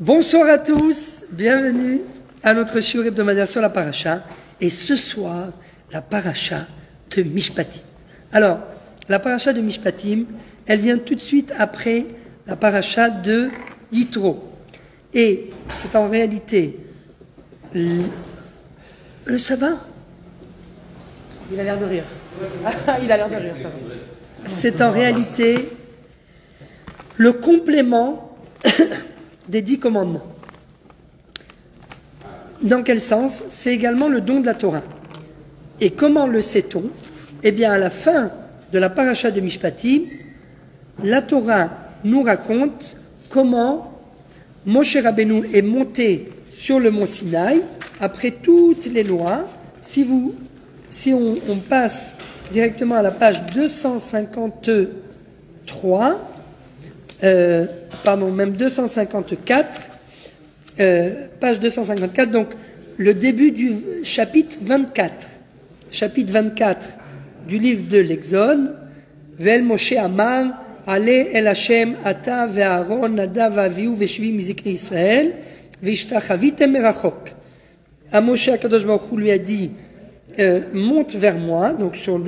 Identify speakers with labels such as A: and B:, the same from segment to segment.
A: Bonsoir à tous, bienvenue à notre shiur hebdomadaire sur la paracha. Et ce soir, la paracha de Mishpatim. Alors, la paracha de Mishpatim, elle vient tout de suite après la paracha de Yitro. Et c'est en réalité... ça va?
B: Il a l'air de rire. Il a l'air de rire, ça va.
A: C'est en réalité le complément des 10 commandements. Dans quel sens? C'est également le don de la Torah. Et comment le sait-on? Eh bien, à la fin de la paracha de Mishpatim, la Torah nous raconte comment Moshe Rabbeinu est monté sur le mont Sinaï, après toutes les lois. Si on passe directement à la page 253, même 254, page 254, donc le début du chapitre 24. Chapitre 24 du livre de l'Exode. Vel Moshe Amar, Ale El Hashem, Ata ve'Aaron, Nadav ve'Avihu ve'Shvi miziknei Israël, ve'ishtachavitem merachok. À Moshe, Akadosh Baruch Hu lui a dit, monte vers moi, donc sur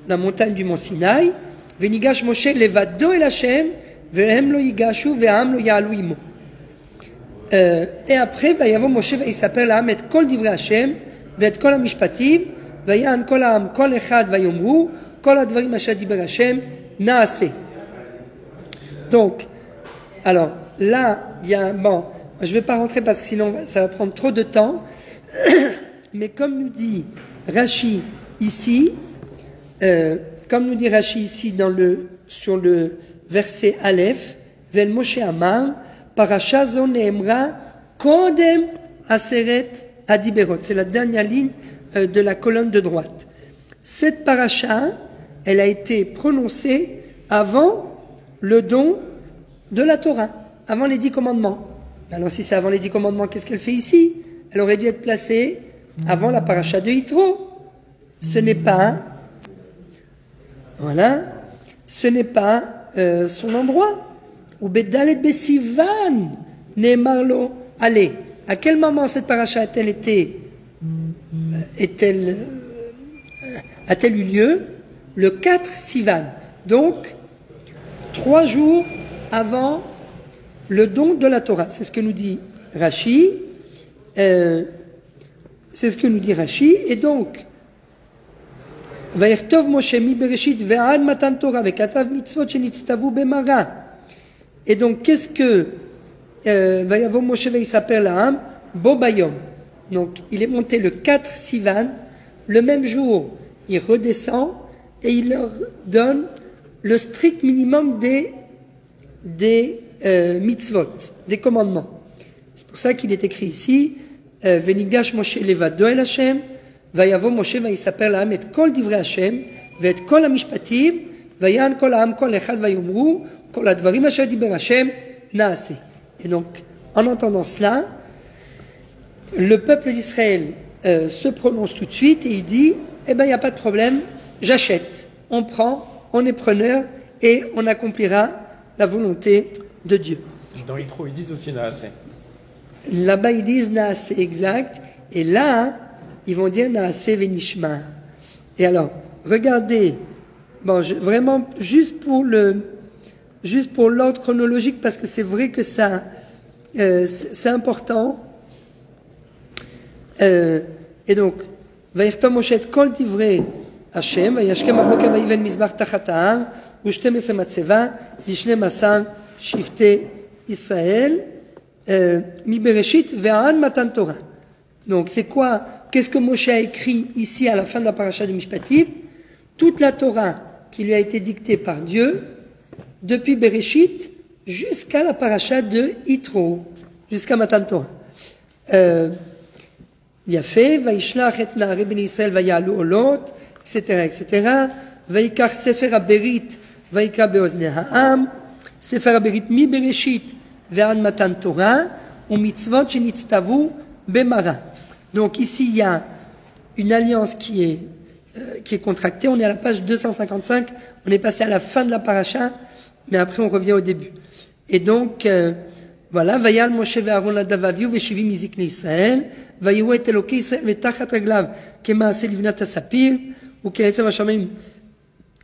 A: la montagne du mont Sinaï. Venigash Moshe levado El Hashem, ve'hem lo yigashu ve'am lo ya'alu imo. Et après, Vayavo Moshe ve'yisaper la'am et kol divrei Hashem, ve'et kol ha'mishpatim, Vayan kol ha'am kol echad vayomru, kol ha'dvarim asher diber Hashem, na'aseh. Donc, alors, là, il y a, bon, je ne vais pas rentrer parce que sinon ça va prendre trop de temps, mais comme nous dit Rashi ici, sur le verset Aleph, Vel Moshe Amar, Parasha zo neemra kodem aseret adiberot. C'est la dernière ligne de la colonne de droite. Cette paracha, elle a été prononcée avant le don de la Torah, avant les 10 commandements. Alors si c'est avant les 10 commandements, qu'est-ce qu'elle fait ici? Elle aurait dû être placée avant la paracha de Yitro. Ce n'est pas, voilà, ce n'est pas son endroit. Ou Bedalet Besivan, Nemarlo, allez. À quel moment cette paracha a-t-elle eu lieu? Le 4 Sivan. Donc, 3 jours avant le don de la Torah. C'est ce que nous dit Rashi. Et donc, Vayertov Moshe mi bereshit ve'ad matan Torah ve'katav mitzvot shenitztavu bemara. Et donc, qu'est-ce que Vayavo Moshe ve'yisaper la'am bo bayom. Donc, il est monté le 4 Sivan. Le même jour, il redescend et il leur donne le strict minimum des mitzvot, des commandements. C'est pour ça qu'il est écrit ici, Venigash Moshe levado el Hashem, Vayavo Moshe vayisaper la'am et kol divrei Hashem, ve'et kol ha'mishpatim, vayan kol ha'am kol echad vayomru, kol ha'dvarim asher diber Hashem, na'aseh. Et donc, en entendant cela, le peuple d'Israël se prononce tout de suite et il dit, eh ben, il n'y a pas de problème, j'achète, on prend, on est preneur et on accomplira la volonté de Dieu.
C: Dans Yitro, ils disent aussi Naaseh.
A: Là-bas, ils disent Naaseh, exact. Et là, ils vont dire Naaseh Venishma. Et alors, regardez, bon, vraiment, juste pour l'ordre chronologique, parce que c'est vrai que ça, c'est important. Et donc, Vayertom Moshe et kol divrei Hashem, vayashkem aboker vayivel mizbach tachat ha'ar, u'shtem-esre matzeva, li-12 shivtei Israël, mi bereshit ve'ad matan Torah. Donc, c'est quoi? Qu'est-ce que Moshe a écrit ici à la fin de la paracha de Mishpatim? Toute la Torah qui lui a été dictée par Dieu, depuis Bereshit jusqu'à la paracha de Yitro, jusqu'à Matan Torah. Il a fait, Vaishlach et na'arei bnei Israël vayalu olot, etc., etc. Vaikach sefer haberit, vaikra beoznei ha'am, sefer haberit mi Bereshit ve'ad Matan Torah, ou mitzvot shenitztavu bemara. Donc ici, il y a une alliance qui est contractée. On est à la page 255. On est passé à la fin de la paracha, mais après on revient au début. Et donc, Voilà, Vayal Moshe ve'Aaron nadav avihu ve'shivim miziknei Israël, Vayiru et Elokei Israël ve'tachat raglav kema'aseh livnat hasapir, u'ke'etzav hashamayim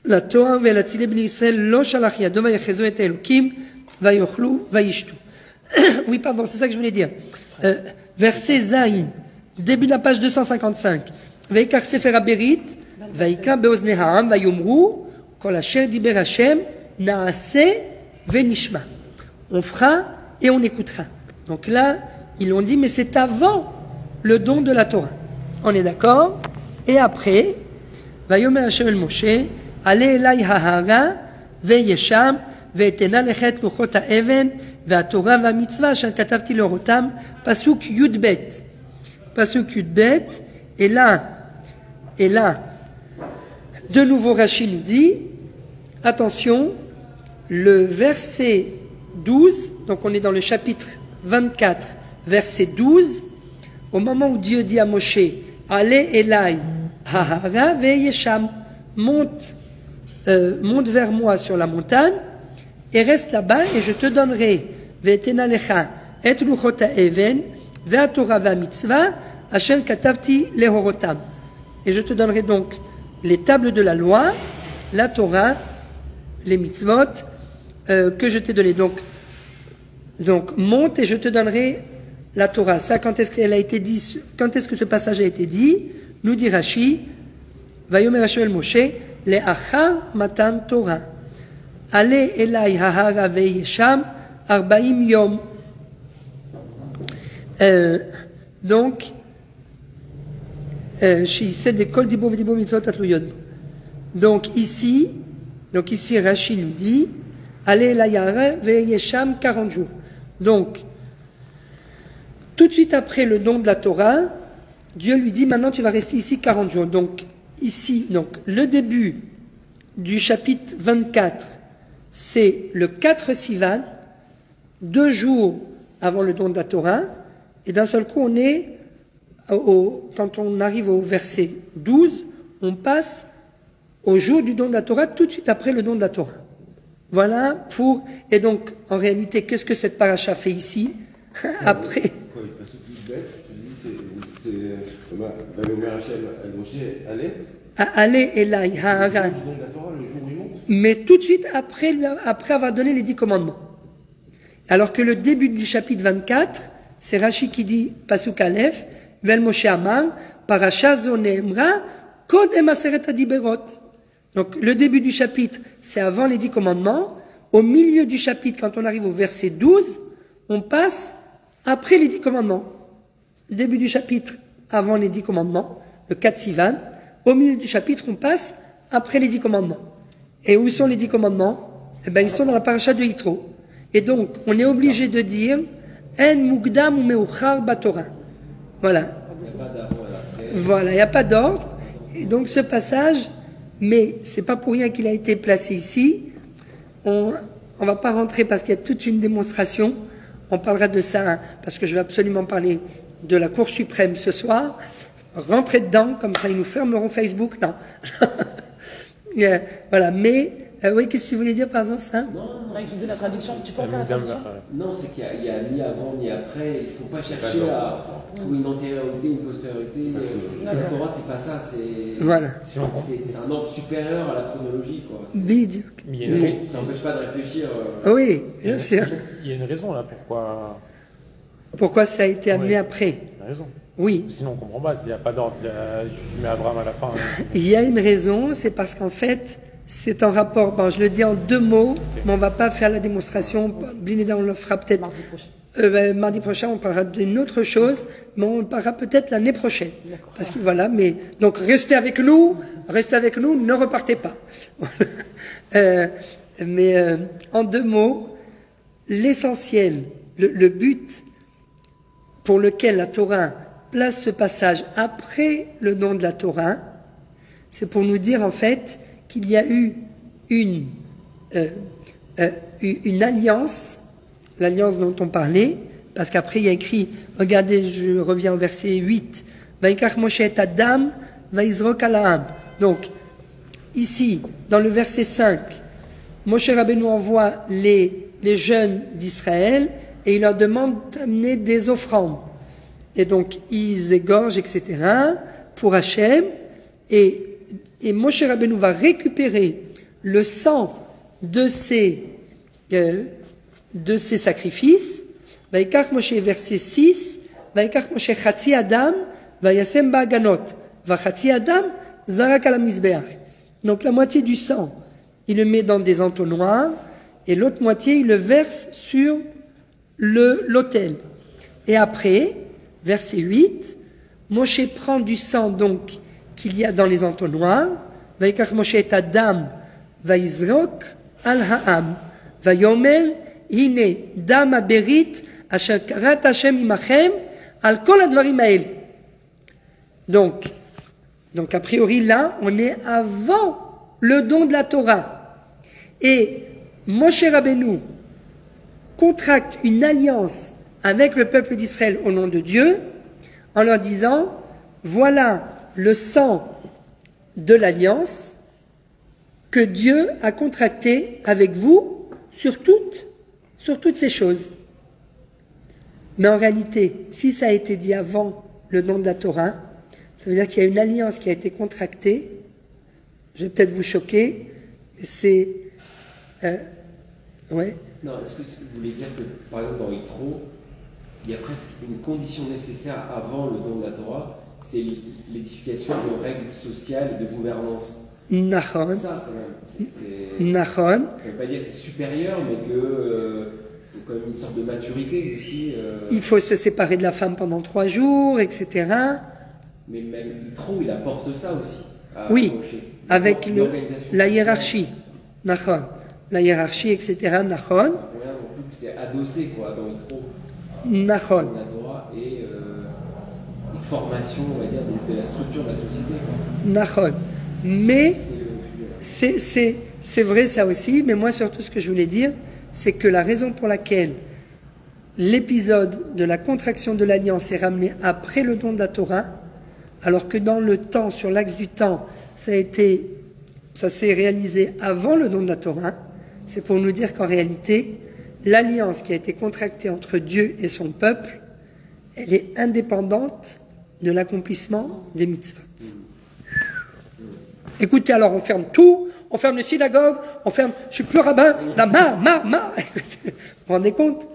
A: לתואר ולצילי בני ישראל לא שלח ידו ויחזו את האלוקים ויאכלו וישתו. Oui, pardon, c'est ça que je voulais dire. Verset Zayin, début de la page 255. ויקח ספר הברית, ויקרא באוזני העם, ויאמרו, כל אשר דיבר השם, נעשה ונשמע. On fera et on écoutera. Donc là, ils l'ont dit, mais c'est avant le don de la Torah. On est d'accord? Et après, ויאמר השם אל משה, עלה אליי ההרה וישם ואתנה לך את לוחות האבן והתורה והמצווה אשר כתבתי לאורותם. פסוק י"ב. פסוק י"ב, et là, de nouveau Rashi nous dit, attention, le verset 12, donc on est dans le chapitre 24, verset 12, au moment où Dieu dit à Moshe, allez Elai hahara ve'yesham, monte vers moi sur la montagne et reste là-bas et je te donnerai ve'etena lecha et luchot ha'even ve'atorah ve'amitzvah asher katavti lehorotam. Et je te donnerai donc les tables de la loi, la Torah, les mitzvot que je t'ai donné. Donc monte et je te donnerai la Torah. Ça, quand est-ce qu'elle a été dit? Quand est-ce que ce passage a été dit? Nous dit Rashi, Vayomer Hashem el Moshe, le'achar matan Torah. Ale elai hahara ve'yesham arbaim yom. Donc, donc ici Rashi nous dit, allez la yara ve'yesham 40 jours. Donc, tout de suite après le don de la Torah, Dieu lui dit, maintenant tu vas rester ici 40 jours. Donc, ici, le début du chapitre 24, c'est le 4 Sivan, 2 jours avant le don de la Torah, et d'un seul coup, on est quand on arrive au verset 12, on passe au jour du don de la Torah, tout de suite après le don de la Torah. Voilà pour... Et donc, en réalité, qu'est-ce que cette paracha fait ici? Après... Allez, Elai, Ha'ara. Mais tout de suite après avoir donné les 10 commandements. Alors que le début du chapitre 24, c'est Rashi qui dit, Pasuk Aleph, Vel Moshe Amar, Parasha Zonemra, Kodem Aseret Adiberot. Donc, le début du chapitre, c'est avant les 10 commandements. Au milieu du chapitre, quand on arrive au verset 12, on passe après les 10 commandements. Le début du chapitre, avant les 10 commandements, le 4 Sivan. Au milieu du chapitre, on passe après les 10 commandements. Et où sont les 10 commandements? Eh bien, ils sont dans la paracha de Yitro. Et donc, on est obligé de dire, En Mugdam ou Meuchar Batorah. Voilà. Voilà, il n'y a pas d'ordre. Et donc ce passage, mais c'est pas pour rien qu'il a été placé ici. On va pas rentrer parce qu'il y a toute une démonstration. On parlera de ça, hein, parce que je vais absolument parler de la Cour suprême ce soir. Rentrez dedans, comme ça ils nous fermeront Facebook. Non. Voilà, mais... oui, qu'est-ce que tu voulais dire, par exemple, ça?
B: Non, il faisait la traduction. Tu peux faire la traduction?
D: Non, c'est qu'il n'y a ni avant ni après. Il ne faut pas chercher à trouver une antériorité, une postériorité. La Torah, c'est pas ça.
A: Voilà.
D: C'est un ordre supérieur à la chronologie.
A: Bidiouk.
D: Ça n'empêche pas de réfléchir.
A: Oui, bien sûr.
C: Il y a une raison là
A: pourquoi ça a été amené après.
C: Il y a une raison.
A: Oui.
C: Sinon on ne comprend pas. Il n'y a pas d'ordre. Tu mets Abraham à la fin.
A: Il y a une raison, c'est parce qu'en fait, c'est en rapport, bon, je le dis en 2 mots, mais on ne va pas faire la démonstration. Blineda, on le fera peut-être
B: Mardi prochain.
A: Mardi prochain, on parlera d'une autre chose, mais on parlera peut-être l'année prochaine. Parce que voilà, mais donc restez avec nous, ne repartez pas. En 2 mots, l'essentiel, le but pour lequel la Torah place ce passage après le don de la Torah, c'est pour nous dire en fait qu'il y a eu une alliance, l'alliance dont on parlait, parce qu'après il y a écrit, regardez, je reviens au verset 8, Vaikach Moshe et Adam, Vaizrok Alaam. Donc, ici, dans le verset 5, Moshe Rabbeinu envoie les jeunes d'Israël, et il leur demande d'amener des offrandes. Et donc, ils égorgent, etc., pour Hachem, et Moshe Rabbeinu va récupérer le sang de ces sacrifices. Vaikach Moshe, verset 6, Vaikach Moshe Chatzi Adam, Vayasem Ba'aganot, Vachatzi Adam, Zarak al Mizbeach. Donc la moitié du sang, il le met dans des entonnoirs, et l'autre moitié, il le verse sur l'autel. Et après, verset 8, Moshe prend du sang donc qu'il y a dans les entonnoirs, Vaikach Moshe et Adam, Vaizrok al ha'am, Vayomer, Hine, Dam Aberit, Asher Karat Hashem imachem, al kol advarim ha'el. Donc a priori là, on est avant le don de la Torah. Et Moshe Rabbeinu contracte une alliance avec le peuple d'Israël au nom de Dieu, en leur disant, voilà le sang de l'alliance que Dieu a contracté avec vous sur toutes ces choses. Mais en réalité, si ça a été dit avant le don de la Torah, ça veut dire qu'il y a une alliance qui a été contractée. Je vais peut-être vous choquer, c'est... ouais.
D: Non, est-ce que vous voulez dire que, par exemple, dans Yitro, il y a presque une condition nécessaire avant le don de la Torah, c'est l'édification de règles sociales et de gouvernance.
A: Nachon.
D: C'est ça, quand même.
A: Nachon.
D: Ça ne veut pas dire que c'est supérieur, mais que faut quand même une sorte de maturité aussi.
A: Il faut se séparer de la femme pendant 3 jours, etc.
D: Mais même Yitro, il apporte ça aussi.
A: Oui, avec la hiérarchie. Nachon. La hiérarchie, etc. Nachon.
D: Rien non plus que c'est adossé, quoi, dans Yitro.
A: Nachon.
D: La Torah et une formation, on va dire, de la structure de la société, quoi.
A: Nachon. Mais c'est vrai ça aussi, mais moi surtout ce que je voulais dire, c'est que la raison pour laquelle l'épisode de la contraction de l'alliance est ramené après le don de la Torah, alors que dans le temps, sur l'axe du temps, ça s'est réalisé avant le don de la Torah, c'est pour nous dire qu'en réalité, l'alliance qui a été contractée entre Dieu et son peuple, elle est indépendante de l'accomplissement des mitzvot. Écoutez, alors on ferme tout, on ferme les synagogues, on ferme, je suis plus rabbin, la ma. Vous vous rendez compte?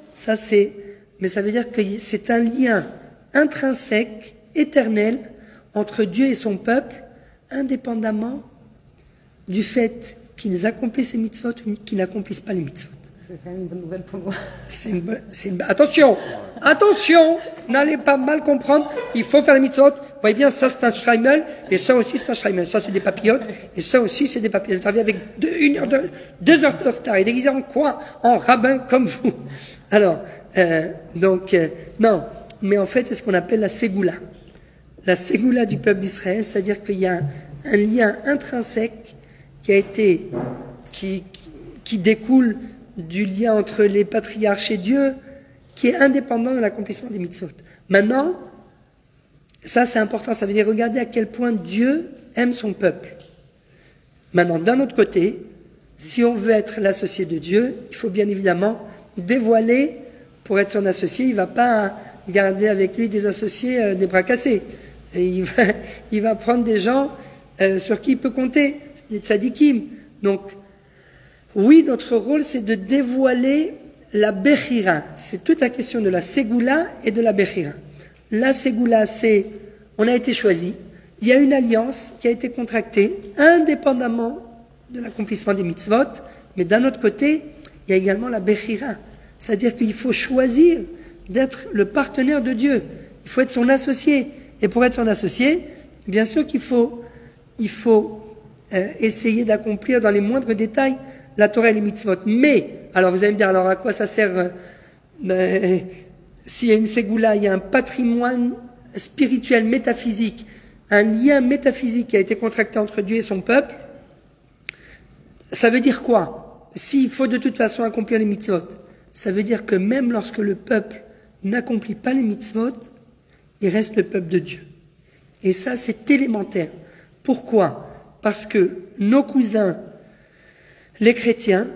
A: Mais ça veut dire que c'est un lien intrinsèque, éternel, entre Dieu et son peuple, indépendamment du fait qu'ils accomplissent les mitzvot ou qu'ils n'accomplissent pas les mitzvot.
B: C'est quand même une bonne nouvelle pour moi.
A: Attention, n'allez pas mal comprendre, il faut faire les mitzvot. Vous voyez bien, ça c'est un shreimel, et ça aussi c'est un shreimel. Ça c'est des papillotes, et ça aussi c'est des papillotes. Il travaille avec 2 heures de retard, il est déguisé en quoi? En rabbin comme vous. Alors, non, mais en fait c'est ce qu'on appelle la ségoula. La ségoula du peuple d'Israël, c'est-à-dire qu'il y a un lien intrinsèque qui découle du lien entre les patriarches et Dieu, qui est indépendant de l'accomplissement des mitzvot. Maintenant, ça c'est important, ça veut dire regarder à quel point Dieu aime son peuple. Maintenant, d'un autre côté, si on veut être l'associé de Dieu, il faut bien évidemment dévoiler pour être son associé. Il ne va pas garder avec lui des associés des bras cassés. Et il va prendre des gens sur qui il peut compter, des tzadikim. Donc, oui, notre rôle, c'est de dévoiler la Bechira. C'est toute la question de la Ségoula et de la Bechira. La Ségoula, c'est, on a été choisi, il y a une alliance qui a été contractée, indépendamment de l'accomplissement des mitzvot, mais d'un autre côté, il y a également la Bechira. C'est-à-dire qu'il faut choisir d'être le partenaire de Dieu. Il faut être son associé. Et pour être son associé, bien sûr qu'il faut essayer d'accomplir dans les moindres détails la Torah et les mitzvot. Mais, alors vous allez me dire, alors à quoi ça sert s'il y a une ségoula, il y a un patrimoine spirituel, métaphysique, un lien métaphysique qui a été contracté entre Dieu et son peuple, ça veut dire quoi? S'il faut de toute façon accomplir les mitzvot, ça veut dire que même lorsque le peuple n'accomplit pas les mitzvot, il reste le peuple de Dieu. Et ça, c'est élémentaire. Pourquoi? Parce que nos cousins, les chrétiens,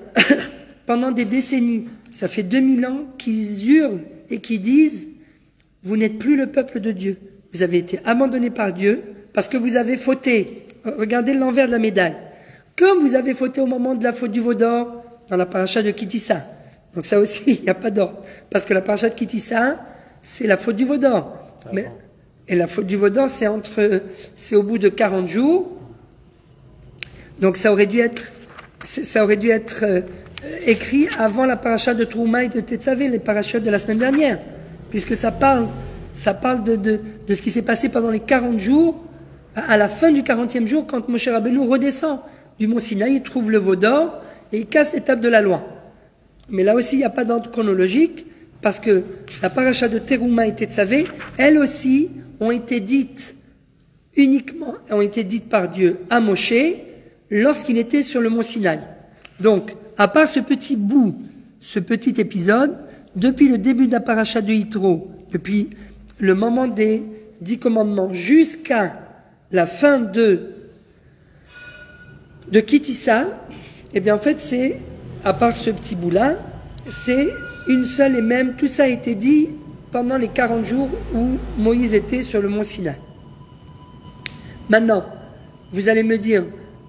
A: pendant des décennies, ça fait 2000 ans qu'ils hurlent et qu'ils disent « Vous n'êtes plus le peuple de Dieu. Vous avez été abandonné par Dieu parce que vous avez fauté. » Regardez l'envers de la médaille. Comme vous avez fauté au moment de la faute du veau d'or dans la paracha de Kitissa. Donc ça aussi, il n'y a pas d'ordre. Parce que la paracha de Kitissa, c'est la faute du veau d'or. Et la faute du veau d'or, c'est au bout de 40 jours. Donc ça aurait dû être écrit avant la paracha de Trouma et de Tetzavé, les parachutes de la semaine dernière. Puisque ça parle de ce qui s'est passé pendant les 40 jours, à la fin du 40e jour, quand Moshe Rabbeinu redescend du mont Sinaï, il trouve le veau d'or et il casse les tables de la loi. Mais là aussi, il n'y a pas d'ordre chronologique, parce que la paracha de Terouma et Tetzavé, elles aussi, ont été dites par Dieu à Moshe lorsqu'il était sur le mont Sinaï. Donc, à part ce petit bout, ce petit épisode, depuis le début de la paracha de Yitro, depuis le moment des 10 commandements jusqu'à la fin de Kitissa, eh bien en fait c'est, à part ce petit bout-là, c'est une seule et même, tout ça a été dit pendant les 40 jours où Moïse était sur le mont Sinaï. Maintenant, vous allez me dire,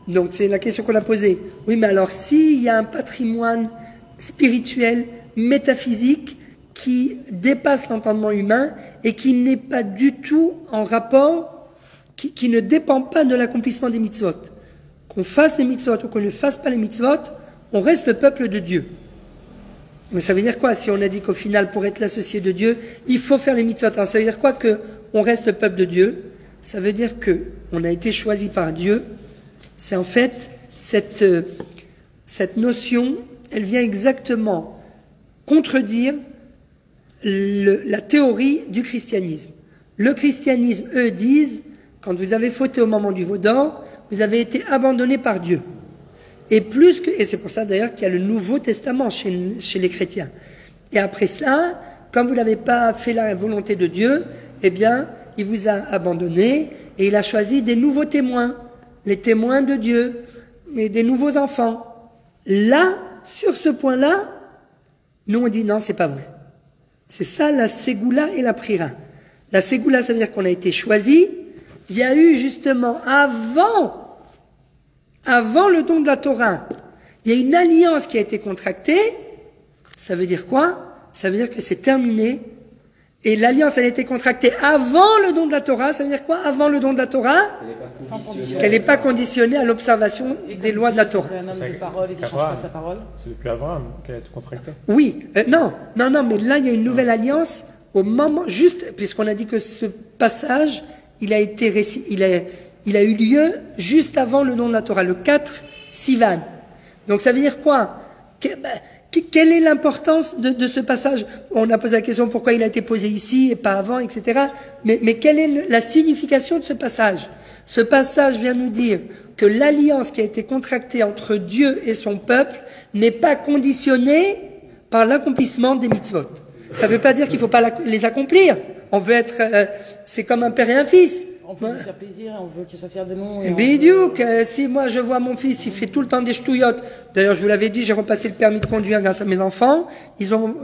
A: donc c'est la question qu'on a posée, oui mais alors s'il y a un patrimoine spirituel, métaphysique, qui dépasse l'entendement humain et qui n'est pas du tout en rapport, qui ne dépend pas de l'accomplissement des mitzvot. Qu'on fasse les mitzvot ou qu'on ne fasse pas les mitzvot, on reste le peuple de Dieu. Mais ça veut dire quoi si on a dit qu'au final, pour être l'associé de Dieu, il faut faire les mitzvot? Alors ça veut dire quoi qu'on reste le peuple de Dieu? Ça veut dire qu'on a été choisi par Dieu. C'est en fait cette notion, elle vient exactement contredire la théorie du christianisme. Le christianisme, eux, disent, quand vous avez fauté au moment du veau d'or, vous avez été abandonné par Dieu. Et c'est pour ça d'ailleurs qu'il y a le Nouveau Testament chez les chrétiens. Et après ça, comme vous n'avez pas fait la volonté de Dieu, eh bien, il vous a abandonné et il a choisi des nouveaux témoins, les témoins de Dieu, et des nouveaux enfants. Là, sur ce point-là, nous on dit non, c'est pas vrai. C'est ça la ségoula et la prira. La ségoula, ça veut dire qu'on a été choisi. Il y a eu justement avant le don de la Torah, il y a une alliance qui a été contractée. Ça veut dire quoi? Ça veut dire que c'est terminé. Et l'alliance, elle a été contractée avant le don de la Torah. Ça veut dire quoi? Avant le don de la Torah? Qu'elle n'est pas conditionnée à l'observation des lois de la Torah.
B: Un homme de parole et qui ne change pas sa parole.
C: C'est depuis Abraham qu'elle a été contractée.
A: Oui, non, mais là, il y a une nouvelle alliance au moment, juste, puisqu'on a dit que ce passage, il a eu lieu juste avant le don de la Torah, le 4 Sivan. Donc ça veut dire quoi? Quelle est l'importance de ce passage? On a posé la question pourquoi il a été posé ici et pas avant, etc. Mais quelle est la signification de ce passage? Ce passage vient nous dire que l'alliance qui a été contractée entre Dieu et son peuple n'est pas conditionnée par l'accomplissement des mitzvot. Ça ne veut pas dire qu'il ne faut pas les accomplir. On veut être, c'est comme un père et un fils.
B: On peut lui faire plaisir, on veut qu'il soit fier de nous.
A: Bidiouk, si moi je vois mon fils, il fait tout le temps des ch'touillottes. D'ailleurs, je vous l'avais dit, j'ai repassé le permis de conduire grâce à mes enfants. Ils ont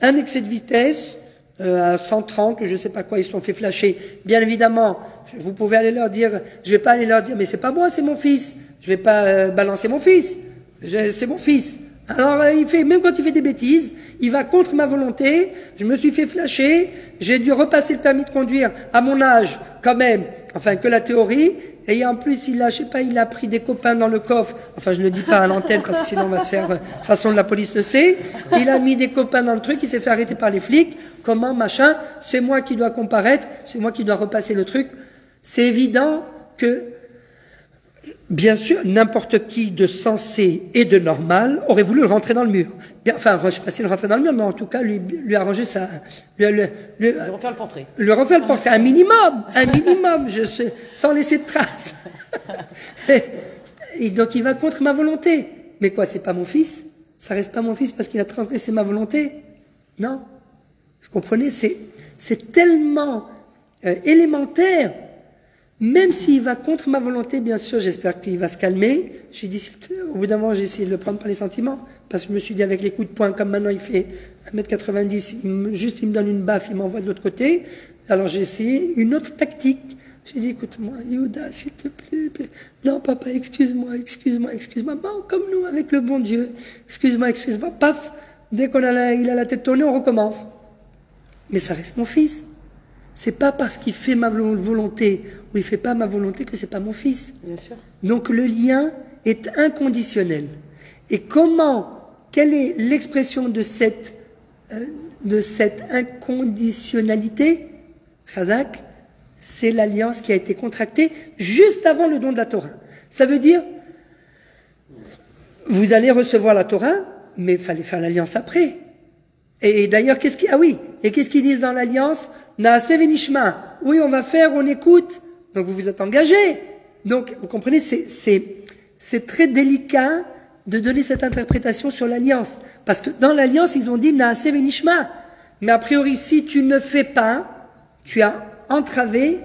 A: un excès de vitesse à 130, je sais pas quoi, ils se sont fait flasher. Bien évidemment, vous pouvez aller leur dire, je vais pas aller leur dire, mais c'est pas moi, c'est mon fils. Je vais pas balancer mon fils. C'est mon fils. Alors, même quand il fait des bêtises, il va contre ma volonté, je me suis fait flasher, j'ai dû repasser le permis de conduire à mon âge, quand même, enfin, que la théorie, et en plus, il a pris des copains dans le coffre, enfin, je ne le dis pas à l'antenne, parce que sinon on va se faire, façon de la police le sait, il a mis des copains dans le truc, il s'est fait arrêter par les flics, comment, machin, c'est moi qui dois comparaître, c'est moi qui dois repasser le truc, c'est évident que, bien sûr, n'importe qui de sensé et de normal aurait voulu le rentrer dans le mur. Enfin, je ne sais pas s'il le rentrer dans le mur, mais en tout cas, lui arranger ça.
B: Lui refaire le portrait.
A: Le refaire le portrait, un minimum, je sais, sans laisser de traces. Et donc, il va contre ma volonté. Mais quoi, c'est pas mon fils? Ça reste pas mon fils parce qu'il a transgressé ma volonté? Non. Vous comprenez? C'est tellement élémentaire Même s'il va contre ma volonté, bien sûr, j'espère qu'il va se calmer. J'ai dit, au bout d'un moment, j'ai essayé de le prendre par les sentiments, parce que je me suis dit, avec les coups de poing, comme maintenant il fait 1m90, juste il me donne une baffe, il m'envoie de l'autre côté. Alors j'ai essayé une autre tactique. J'ai dit, écoute-moi, Yehuda, s'il te plaît. Non, papa, excuse-moi. Bon, comme nous, avec le bon Dieu. Excuse-moi. Paf, dès il a la tête tournée, on recommence. Mais ça reste mon fils. C'est pas parce qu'il fait ma volonté ou il fait pas ma volonté que c'est pas mon fils.
B: Bien sûr.
A: Donc le lien est inconditionnel. Et quelle est l'expression de cette inconditionnalité, Chazak? C'est l'alliance qui a été contractée juste avant le don de la Torah. Ça veut dire, vous allez recevoir la Torah, mais il fallait faire l'alliance après. Et d'ailleurs, qu'est-ce qu'ils disent dans l'alliance? Naaseh v'nishma. Oui, on va faire, on écoute. Donc vous vous êtes engagés. Donc, vous comprenez, c'est très délicat de donner cette interprétation sur l'alliance. Parce que dans l'alliance, ils ont dit Naaseh v'nishma. Mais a priori, si tu ne fais pas, tu as entravé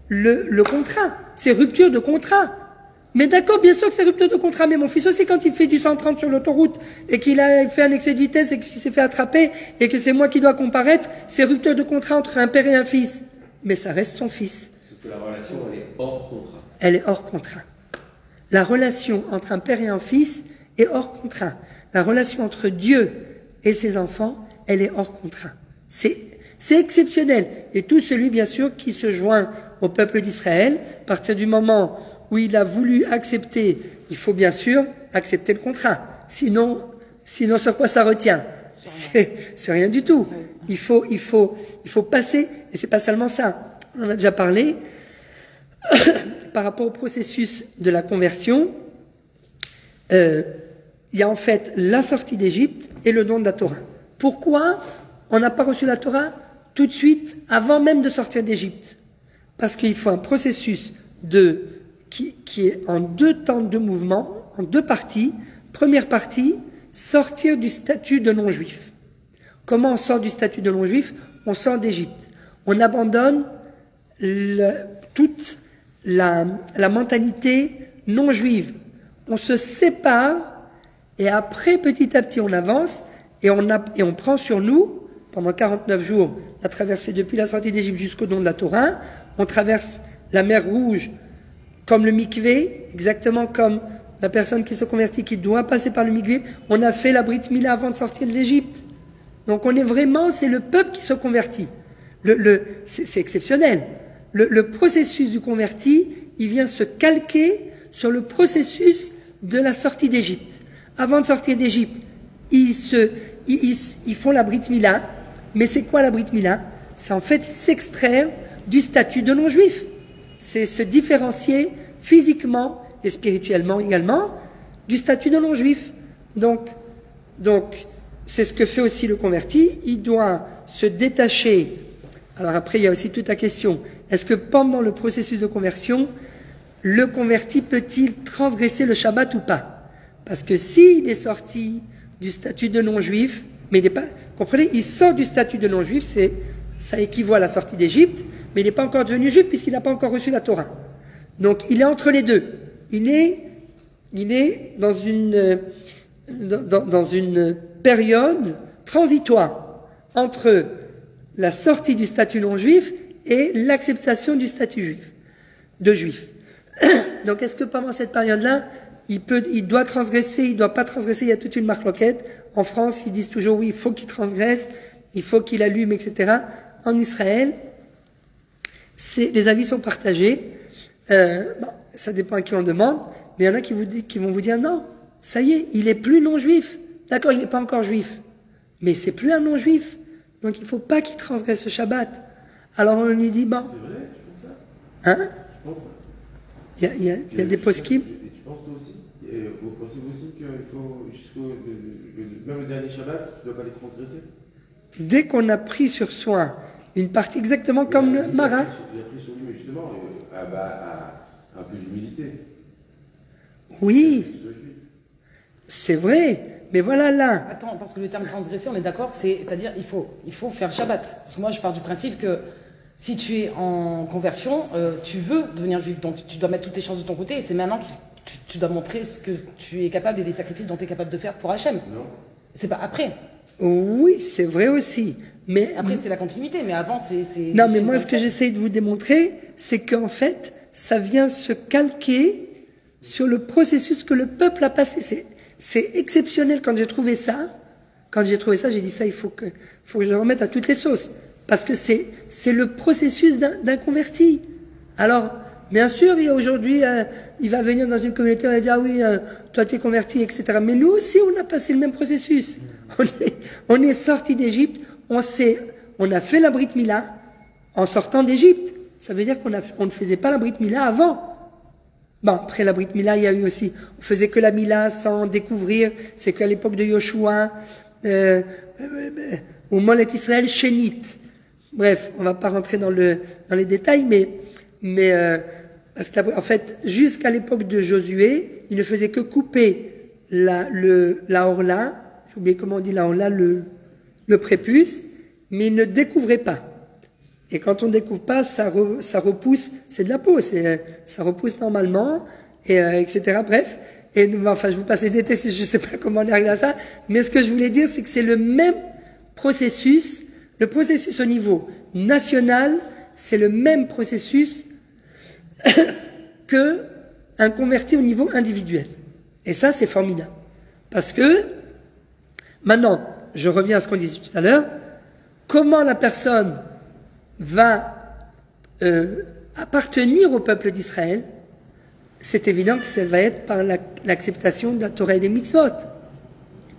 A: le contrat. C'est rupture de contrat. Mais d'accord, bien sûr que c'est rupture de contrat, mais mon fils aussi, quand il fait du 130 sur l'autoroute et qu'il a fait un excès de vitesse et qu'il s'est fait attraper et que c'est moi qui dois comparaître, c'est rupture de contrat entre un père et un fils. Mais ça reste son fils.
D: Sauf que la relation, elle est hors contrat.
A: Elle est hors contrat. La relation entre un père et un fils est hors contrat. La relation entre Dieu et ses enfants, elle est hors contrat. C'est exceptionnel. Et tout celui, bien sûr, qui se joint au peuple d'Israël, à partir du moment où il a voulu accepter, il faut bien sûr accepter le contrat. Sinon sur quoi ça retient? C'est rien du tout. Il faut passer, et c'est pas seulement ça. On en a déjà parlé, par rapport au processus de la conversion, il y a en fait la sortie d'Égypte et le don de la Torah. Pourquoi on n'a pas reçu la Torah tout de suite, avant même de sortir d'Égypte? Parce qu'il faut un processus qui est en 2 temps de mouvement, en 2 parties. Première partie, sortir du statut de non-juif. Comment on sort du statut de non-juif? On sort d'Égypte. On abandonne toute la mentalité non-juive. On se sépare et après, petit à petit, on avance et on prend sur nous, pendant 49 jours, la traversée depuis la sortie d'Égypte jusqu'au don de la Torah. On traverse la mer Rouge comme le mikvé, exactement comme la personne qui se convertit, qui doit passer par le mikvé. On a fait la Brit Mila avant de sortir de l'Égypte. Donc on est vraiment, c'est le peuple qui se convertit. C'est exceptionnel. Le processus du converti, il vient se calquer sur le processus de la sortie d'Égypte. Avant de sortir d'Égypte, ils font la Brit Mila. Mais c'est quoi la Brit Mila? C'est en fait s'extraire du statut de non-juif. C'est se différencier physiquement et spirituellement également du statut de non-juif. Donc, c'est ce que fait aussi le converti. Il doit se détacher. Alors après, il y a aussi toute la question. Est-ce que pendant le processus de conversion, le converti peut-il transgresser le Shabbat ou pas? Parce que s'il est sorti du statut de non-juif, mais il n'est pas, comprenez, il sort du statut de non-juif, ça équivaut à la sortie d'Égypte, mais il n'est pas encore devenu juif puisqu'il n'a pas encore reçu la Torah. Donc il est entre les deux. Il est dans une période transitoire entre la sortie du statut non-juif et l'acceptation du statut juif. Donc est-ce que pendant cette période-là, il doit transgresser, il doit pas transgresser? Il y a toute une marloquette. En France, ils disent toujours oui, il faut qu'il transgresse, il faut qu'il allume, etc. En Israël, les avis sont partagés. Ça dépend à qui on demande, mais il y en a qui vont vous dire non, ça y est, il est plus non-juif. D'accord, il n'est pas encore juif, mais c'est plus un non-juif, donc il ne faut pas qu'il transgresse le Shabbat. Alors on lui dit bon.
E: C'est vrai, tu penses ça?
A: Hein?
E: Je pense ça.
A: Il y a des poskim.
E: Et tu penses toi aussi? Et vous pensez aussi qu'il faut même le dernier Shabbat, tu ne dois pas les transgresser?
A: Dès qu'on a pris sur soi une partie exactement comme le Mara.
E: Il a pris sur lui, mais justement, un peu d'humilité.
A: Oui, c'est vrai, mais voilà là.
B: Attends, parce que le terme transgresser, on est d'accord, c'est-à-dire il faut faire Shabbat. Parce que moi, je pars du principe que Si tu es en conversion, tu veux devenir juif, donc tu dois mettre toutes les chances de ton côté, et c'est maintenant que tu dois montrer ce que tu es capable et les sacrifices dont tu es capable de faire pour Hachem.
E: Non.
B: C'est pas après.
A: Oui, c'est vrai aussi. Mais
B: Après, c'est la continuité, mais avant, c'est...
A: non, mais moi, ce que j'essaye de vous démontrer, c'est qu'en fait, ça vient se calquer sur le processus que le peuple a passé. C'est exceptionnel quand j'ai trouvé ça. Quand j'ai trouvé ça, j'ai dit ça, il faut que je le remette à toutes les sauces. Parce que c'est le processus d'un converti. Alors, bien sûr, il y a aujourd'hui, il va venir dans une communauté, on va dire, ah oui, toi t'es converti, etc. Mais nous aussi, on a passé le même processus. On est sorti d'Égypte, on a fait la Brit Mila en sortant d'Égypte. Ça veut dire qu'on ne faisait pas la Brit Mila avant. Bon, après la Brit Mila, il y a eu aussi, on faisait que la Mila sans découvrir, c'est qu'à l'époque de Yoshua, au Molet Israël, Shénit. Bref, on va pas rentrer dans les détails, mais parce que en fait, jusqu'à l'époque de Josué, il ne faisait que couper la orla, j'ai oublié comment on dit la orla, le prépuce, mais il ne découvrait pas. Et quand on ne découvre pas, ça repousse, c'est de la peau, ça repousse normalement, et etc. Bref, et enfin, je vous passe les détails, je ne sais pas comment on est arrivé à ça, mais ce que je voulais dire, c'est que c'est le même processus, le processus au niveau national, c'est le même processus que un converti au niveau individuel. Et ça, c'est formidable. Parce que, maintenant, je reviens à ce qu'on disait tout à l'heure, comment la personne va appartenir au peuple d'Israël, c'est évident que ça va être par l'acceptation de la Torah et des mitzvot.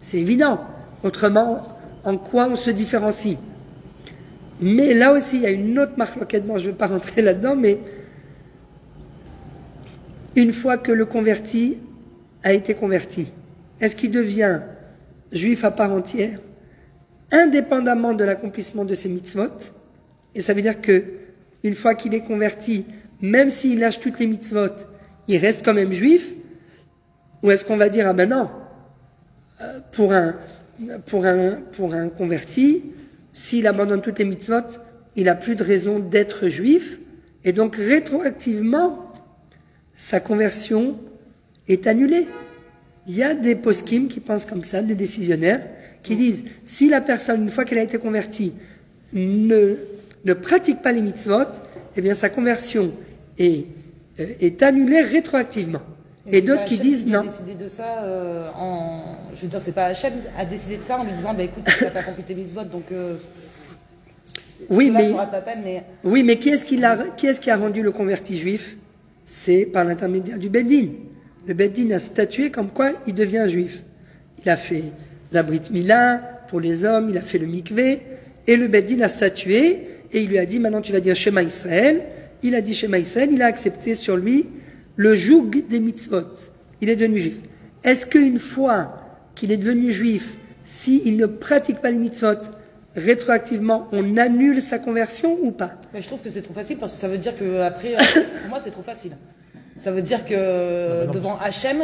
A: C'est évident. Autrement, en quoi on se différencie? Mais là aussi, il y a une autre marloquette, bon, je ne vais pas rentrer là-dedans, mais une fois que le converti a été converti, est-ce qu'il devient juif à part entière, indépendamment de l'accomplissement de ses mitzvot? Et ça veut dire que une fois qu'il est converti, même s'il lâche toutes les mitzvot, il reste quand même juif? Ou est-ce qu'on va dire, ah ben non, pour un converti, s'il abandonne toutes les mitzvot, il n'a plus de raison d'être juif, et donc rétroactivement, sa conversion est annulée. Il y a des poskim qui pensent comme ça, des décisionnaires, qui disent, si la personne, une fois qu'elle a été convertie, ne pratique pas les mitzvot, eh bien sa conversion est annulée rétroactivement. Et d'autres qui disent non.
B: Il a décidé de ça je veux dire, c'est pas Hachem a décidé de ça en lui disant, bah écoute, tu n'as pas accompli tes mitzvot, donc
A: oui,
B: cela sera ta peine, mais...
A: Oui, mais qui est-ce qui a rendu le converti juif? C'est par l'intermédiaire du Beddin. Le Beddin a statué comme quoi il devient juif. Il a fait la Brit Mila pour les hommes, il a fait le mikvé, et le Beddin a statué, et il lui a dit, maintenant tu vas dire Shema Israël. Il a dit Shema Israël, il a accepté sur lui le joug des mitzvot. Il est devenu juif. Est-ce qu'une fois qu'il est devenu juif, s'il ne pratique pas les mitzvot, rétroactivement, on annule sa conversion ou pas?
B: Mais je trouve que c'est trop facile parce que ça veut dire que après, pour moi, c'est trop facile. Ça veut dire que devant Hachem,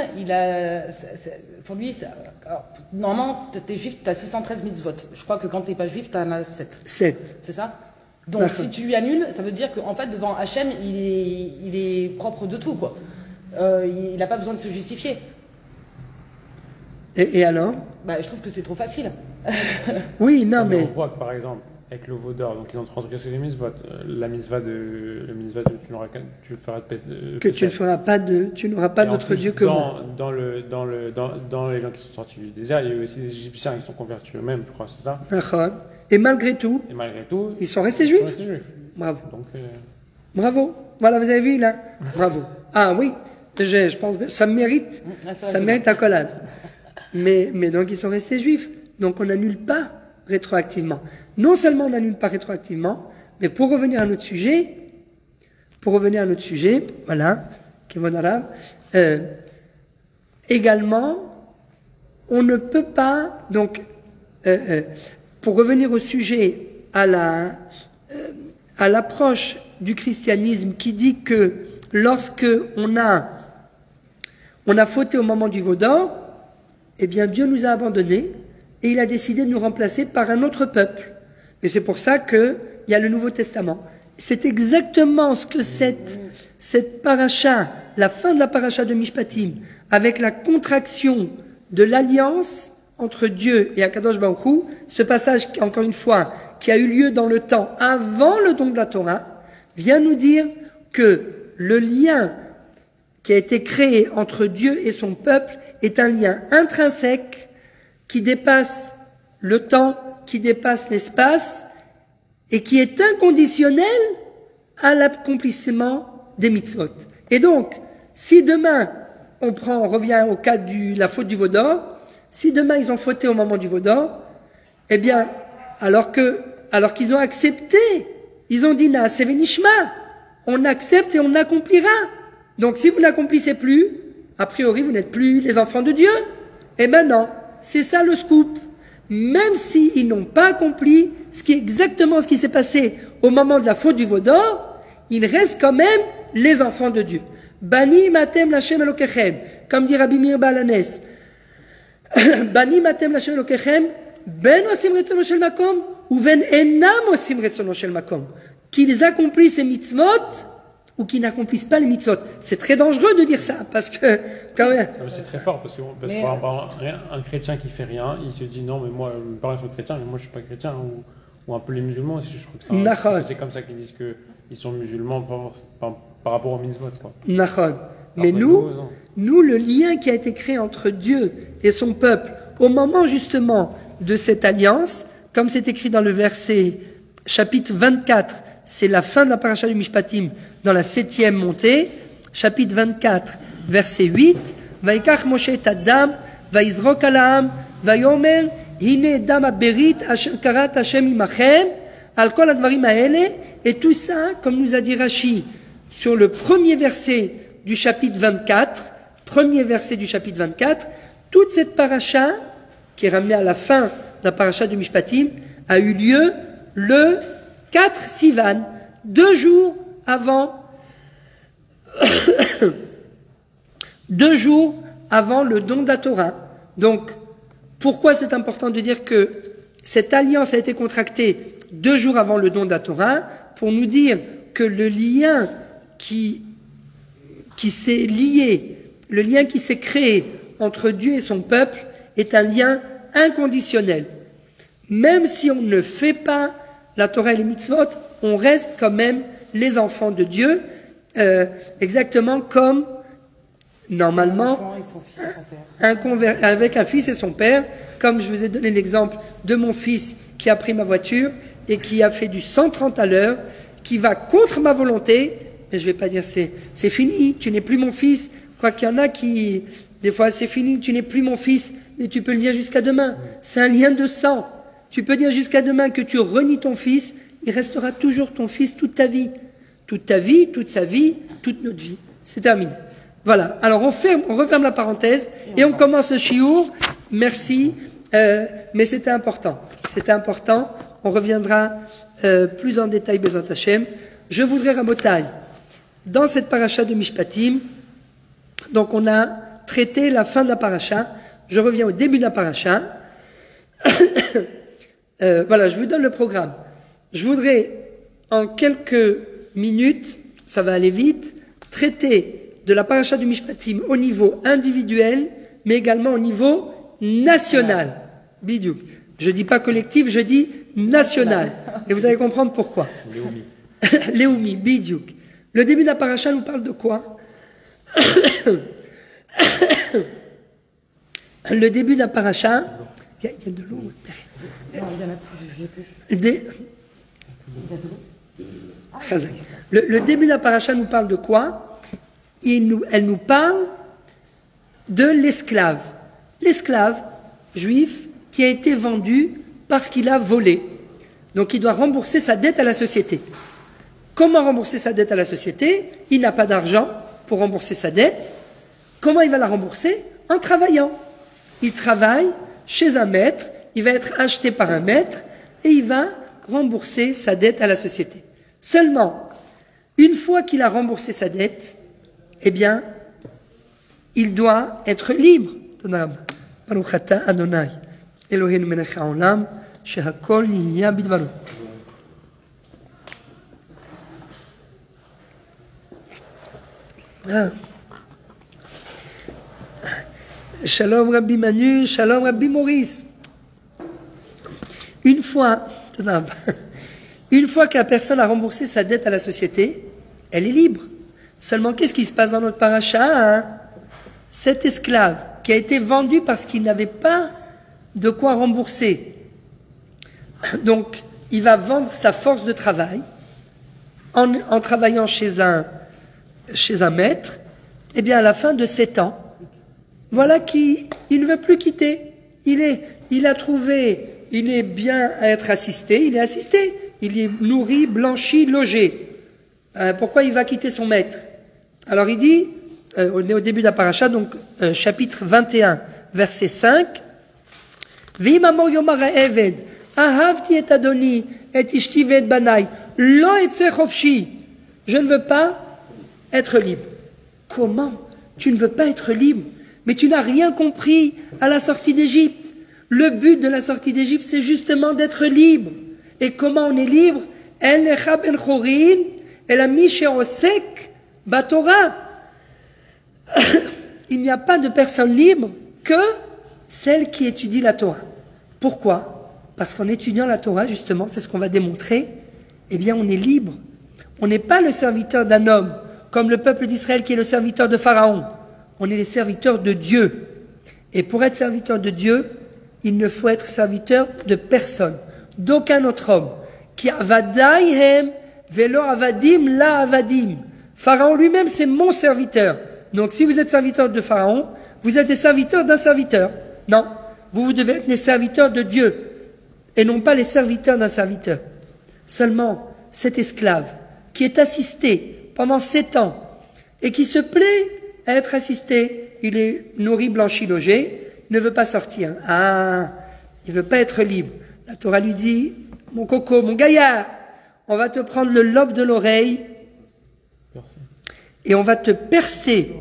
B: pour lui, alors, normalement, t'es juif, t'as 613 mitzvot. Je crois que quand t'es pas juif, t'en as 7.
A: 7.
B: C'est ça? Donc si tu lui annules, ça veut dire qu'en fait, devant Hachem, il est propre de tout, quoi. Il n'a pas besoin de se justifier.
A: Et alors?
B: Bah, je trouve que c'est trop facile.
A: Oui, non, mais...
C: On voit que par exemple, avec le veau d'or, donc ils ont transgressé les mitzvot. La mitzvah de tu n'auras tu feras de
A: que tu ne feras pas tu n'auras pas d'autre Dieu que moi.
C: Dans les gens qui sont sortis du désert, il y a eu aussi des Égyptiens qui sont convertis eux-mêmes, je crois, c'est ça. Et malgré tout, ils sont restés juifs. Bravo. Donc,
A: bravo. Voilà, vous avez vu là. Bravo. Ah oui, je pense que ça mérite accolade. Mais donc ils sont restés juifs. Donc on n'annule pas rétroactivement. Non seulement on n'annule pas rétroactivement, mais pour revenir à notre sujet, voilà, également, on ne peut pas, donc, pour revenir au sujet, à l'approche du christianisme qui dit que lorsque on a fauté au moment du veau d'or, eh bien Dieu nous a abandonnés et il a décidé de nous remplacer par un autre peuple. Et c'est pour ça qu'il y a le Nouveau Testament. c'est exactement ce que cette paracha, la fin de la paracha de Mishpatim, avec la contraction de l'alliance entre Dieu et Akadosh Baruch Hu, ce passage, encore une fois, qui a eu lieu dans le temps avant le don de la Torah, vient nous dire que le lien qui a été créé entre Dieu et son peuple est un lien intrinsèque qui dépasse le temps, qui dépasse l'espace et qui est inconditionnel à l'accomplissement des mitzvot. Et donc, si demain, on revient au cas de la faute du veau d'or, si demain ils ont fauté au moment du veau d'or, eh bien, alors qu'ils ont accepté, ils ont dit Naaseh v'nishma, on accepte et on accomplira. Donc si vous n'accomplissez plus, a priori vous n'êtes plus les enfants de Dieu. Eh ben non, c'est ça le scoop. Même s'ils n'ont pas accompli exactement ce qui s'est passé au moment de la faute du veau d'or, ils restent quand même les enfants de Dieu. Bani matem l'Hashem Elokechem, comme dit Rabbi Meir Baal HaNes. Bani matem l'Hashem Elokechem, ben osim retzono shel makom, ou ben enam osim retzono shel makom. Qu'ils accomplissent les mitzvot, ou qu'ils n'accomplissent pas les mitzvot. C'est très dangereux de dire ça, parce que, quand même.
C: C'est très fort, parce qu'un chrétien qui fait rien, il se dit non, mais moi, je suis chrétien, mais moi je suis pas chrétien, ou un peu les musulmans aussi, je trouve que c'est comme ça qu'ils disent qu'ils sont musulmans par rapport aux mitzvot, quoi.
A: Mais nous, le lien qui a été créé entre Dieu et son peuple, au moment justement de cette alliance, comme c'est écrit dans le verset, chapitre 24, c'est la fin de la paracha du Mishpatim, dans la 7e montée, chapitre 24, verset 8, Vaikach Moshe et Adam, Vaizrok al-Ha'am, Vayomer, Hine dam haberit, Asher karat Hashem imachem, al kol advarim haele, et tout ça, comme nous a dit Rashi, sur le premier verset du chapitre 24, toute cette paracha, qui est ramenée à la fin de la paracha du Mishpatim, a eu lieu le 4 Sivan, 2 jours avant le don de la Torah. Donc, pourquoi c'est important de dire que cette alliance a été contractée 2 jours avant le don de la Torah? Pour nous dire que le lien qui s'est lié, le lien qui s'est créé entre Dieu et son peuple est un lien inconditionnel. Même si on ne fait pas la Torah et les mitzvot, on reste quand même les enfants de Dieu, exactement comme normalement avec un fils et son père, comme je vous ai donné l'exemple de mon fils qui a pris ma voiture et qui a fait du 130 à l'heure, qui va contre ma volonté, mais je ne vais pas dire c'est fini, tu n'es plus mon fils, quoi qu'il y en a qui, des fois c'est fini, tu n'es plus mon fils, mais tu peux le dire jusqu'à demain, c'est un lien de sang. Tu peux dire jusqu'à demain que tu renies ton fils, il restera toujours ton fils toute ta vie. Toute ta vie, toute sa vie, toute notre vie. C'est terminé. Voilà. Alors on referme la parenthèse et on commence le shiur. Merci. Mais c'était important. C'était important. On reviendra plus en détail, Bezat Hashem. Je voudrais, Rabotai, dans cette paracha de Mishpatim, donc on a traité la fin de la paracha. Je reviens au début de la paracha. Voilà, je vous donne le programme. Je voudrais, en quelques minutes, ça va aller vite, traiter de la paracha du Mishpatim au niveau individuel, mais également au niveau national. Bidiouk. Je dis pas collectif, je dis national. Et vous allez comprendre pourquoi. Léoumi, Bidiouk. Le début de la paracha nous parle de quoi? Le début de la paracha, il y a de l'eau.
B: Non, il y en a plus,
A: Le début de la paracha nous parle de quoi? Elle nous parle de l'esclave. L'esclave juif qui a été vendu parce qu'il a volé. Donc il doit rembourser sa dette à la société. Comment rembourser sa dette à la société? Il n'a pas d'argent pour rembourser sa dette. Comment il va la rembourser? En travaillant. Il travaille chez un maître, il va être acheté par un maître et il va rembourser sa dette à la société. Seulement, une fois qu'il a remboursé sa dette, eh bien, il doit être libre. Baruch atah Adonai, Eloheinu melech haolam, shehakol nihya bidbaro. Ah. Shalom Rabbi Manu, Shalom Rabbi Maurice. Une fois que la personne a remboursé sa dette à la société, elle est libre. Seulement, qu'est-ce qui se passe dans notre paracha, hein? Cet esclave qui a été vendu parce qu'il n'avait pas de quoi rembourser. Donc, il va vendre sa force de travail en travaillant chez un maître. Eh bien, à la fin de 7 ans, voilà qu'il ne veut plus quitter. Il est bien à être assisté, il est assisté. Il est nourri, blanchi, logé. Pourquoi il va quitter son maître? Alors il dit, on est au début de la paracha, donc chapitre 21, verset 5, V'im amor yomar ha'eved, ahavti et adoni, et ishti ve'et banai, lo etze chofshi. Je ne veux pas être libre. Comment? Tu ne veux pas être libre? Mais tu n'as rien compris à la sortie d'Égypte. Le but de la sortie d'Égypte, c'est justement d'être libre. Et comment on est libre? El necha ben chorin, el ami she'osek batora. Il n'y a pas de personne libre que celle qui étudie la Torah. Pourquoi? Parce qu'en étudiant la Torah, justement, c'est ce qu'on va démontrer, eh bien on est libre. On n'est pas le serviteur d'un homme, comme le peuple d'Israël qui est le serviteur de Pharaon. On est les serviteurs de Dieu. Et pour être serviteur de Dieu, il ne faut être serviteur de personne, d'aucun autre homme. Qui avadaihem velo avadim la avadim. Pharaon lui-même, c'est mon serviteur. Donc si vous êtes serviteur de Pharaon, vous êtes des serviteurs d'un serviteur. Non, vous devez être les serviteurs de Dieu et non pas les serviteurs d'un serviteur. Seulement, cet esclave qui est assisté pendant 7 ans et qui se plaît à être assisté, il est nourri, blanchi, logé, ne veut pas sortir. Ah, il veut pas être libre. La Torah lui dit, mon coco, mon gaillard, on va te prendre le lobe de l'oreille et on va te percer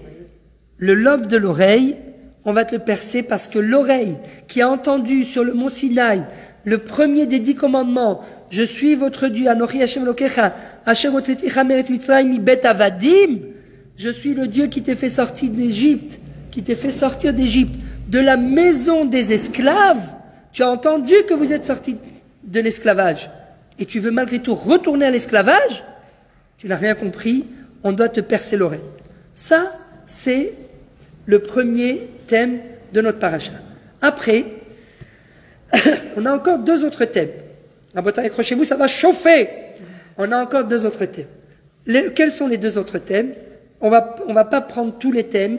A: le lobe de l'oreille, on va te le percer parce que l'oreille qui a entendu sur le mont Sinaï le premier des 10 commandements, je suis votre Dieu, Anochi Hashem Elokecha, Asher hotzeticha meretz Mitzrayim mibet avadim, je suis le Dieu qui t'ai fait sortir d'Égypte, de la maison des esclaves. Tu as entendu que vous êtes sortis de l'esclavage et tu veux malgré tout retourner à l'esclavage? Tu n'as rien compris, on doit te percer l'oreille. Ça, c'est le premier thème de notre paracha. Après, on a encore 2 autres thèmes. Rabotai, accrochez-vous, ça va chauffer. On a encore 2 autres thèmes. Quels sont les 2 autres thèmes? On va pas prendre tous les thèmes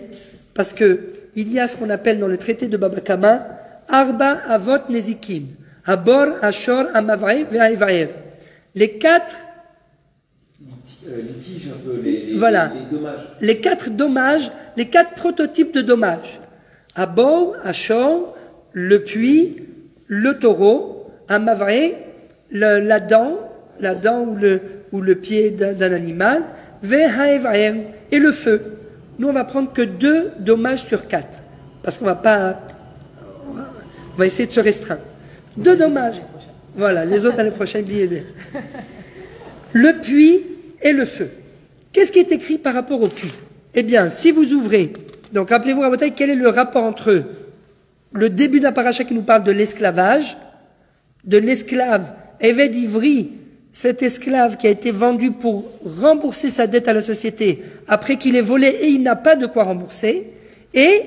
A: parce que il y a ce qu'on appelle dans le traité de Baba Kama Arba Avot Nezikim, Abor, Ashor, Amavraï, Ve'aïvaïr. Les 4
D: litiges, un peu, les dommages.
A: Les 4 dommages, les 4 prototypes de dommages. Abor, Ashor, le puits, le taureau, Amavraï, la dent ou le pied d'un animal, Ve'aïvaïr, et le feu. Nous, on va prendre que 2 dommages sur 4. Parce qu'on on va essayer de se restreindre. 2 dommages. Voilà, les autres l'année prochaine, billet. Le puits et le feu. Qu'est-ce qui est écrit par rapport au puits? Eh bien, si vous ouvrez, donc rappelez-vous, Rabotai, quel est le rapport entre le début d'un paracha qui nous parle de l'esclavage, de l'esclave, Eved Ivri, cet esclave qui a été vendu pour rembourser sa dette à la société après qu'il ait volé et il n'a pas de quoi rembourser, et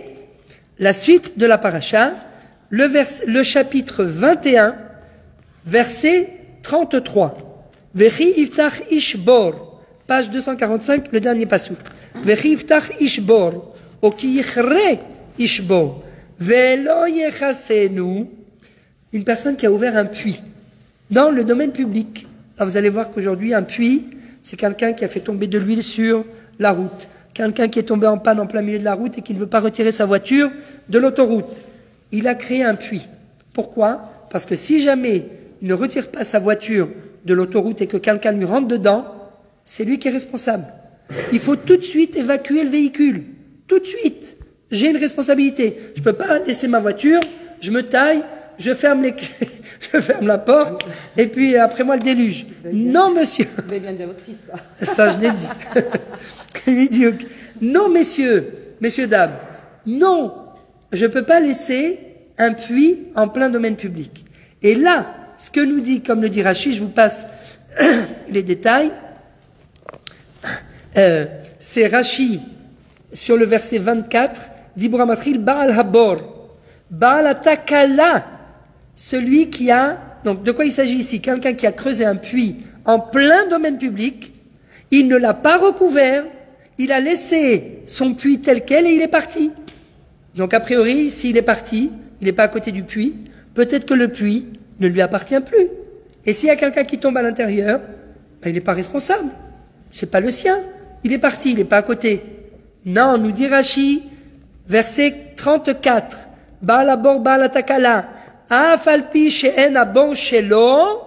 A: la suite de la paracha, le chapitre 21, verset 33. Vechi iftach ishbor, page 245, le dernier passage. Vechi iftach ishbor, o ki yichre ishbor, velo yechasenu, une personne qui a ouvert un puits dans le domaine public. Alors vous allez voir qu'aujourd'hui, un puits, c'est quelqu'un qui a fait tomber de l'huile sur la route. Quelqu'un qui est tombé en panne en plein milieu de la route et qui ne veut pas retirer sa voiture de l'autoroute. Il a créé un puits. Pourquoi? Parce que si jamais il ne retire pas sa voiture de l'autoroute et que quelqu'un lui rentre dedans, c'est lui qui est responsable. Il faut tout de suite évacuer le véhicule. Tout de suite. J'ai une responsabilité. Je ne peux pas laisser ma voiture, je me taille, je ferme je ferme la porte, et puis après moi le déluge. Non, monsieur.
B: Vous avez bien dit à votre fils, ça.
A: Ça, je l'ai dit. Il dit, non, messieurs, dames, non, je ne peux pas laisser un puits en plein domaine public. Et là, ce que nous dit, comme le dit Rachi, je vous passe les détails, c'est Rachi, sur le verset 24, dit Bouramatril, Baal Habor, Baal Atakala, celui qui a, donc de quoi il s'agit ici? Quelqu'un qui a creusé un puits en plein domaine public, il ne l'a pas recouvert, il a laissé son puits tel quel et il est parti. Donc a priori, s'il est parti, il n'est pas à côté du puits, peut-être que le puits ne lui appartient plus. Et s'il y a quelqu'un qui tombe à l'intérieur, ben, il n'est pas responsable. C'est pas le sien. Il est parti, il n'est pas à côté. Non, nous dit Rashi, verset 34, Baal Habor Baal Atakala, Afalpi she'en abor shelo,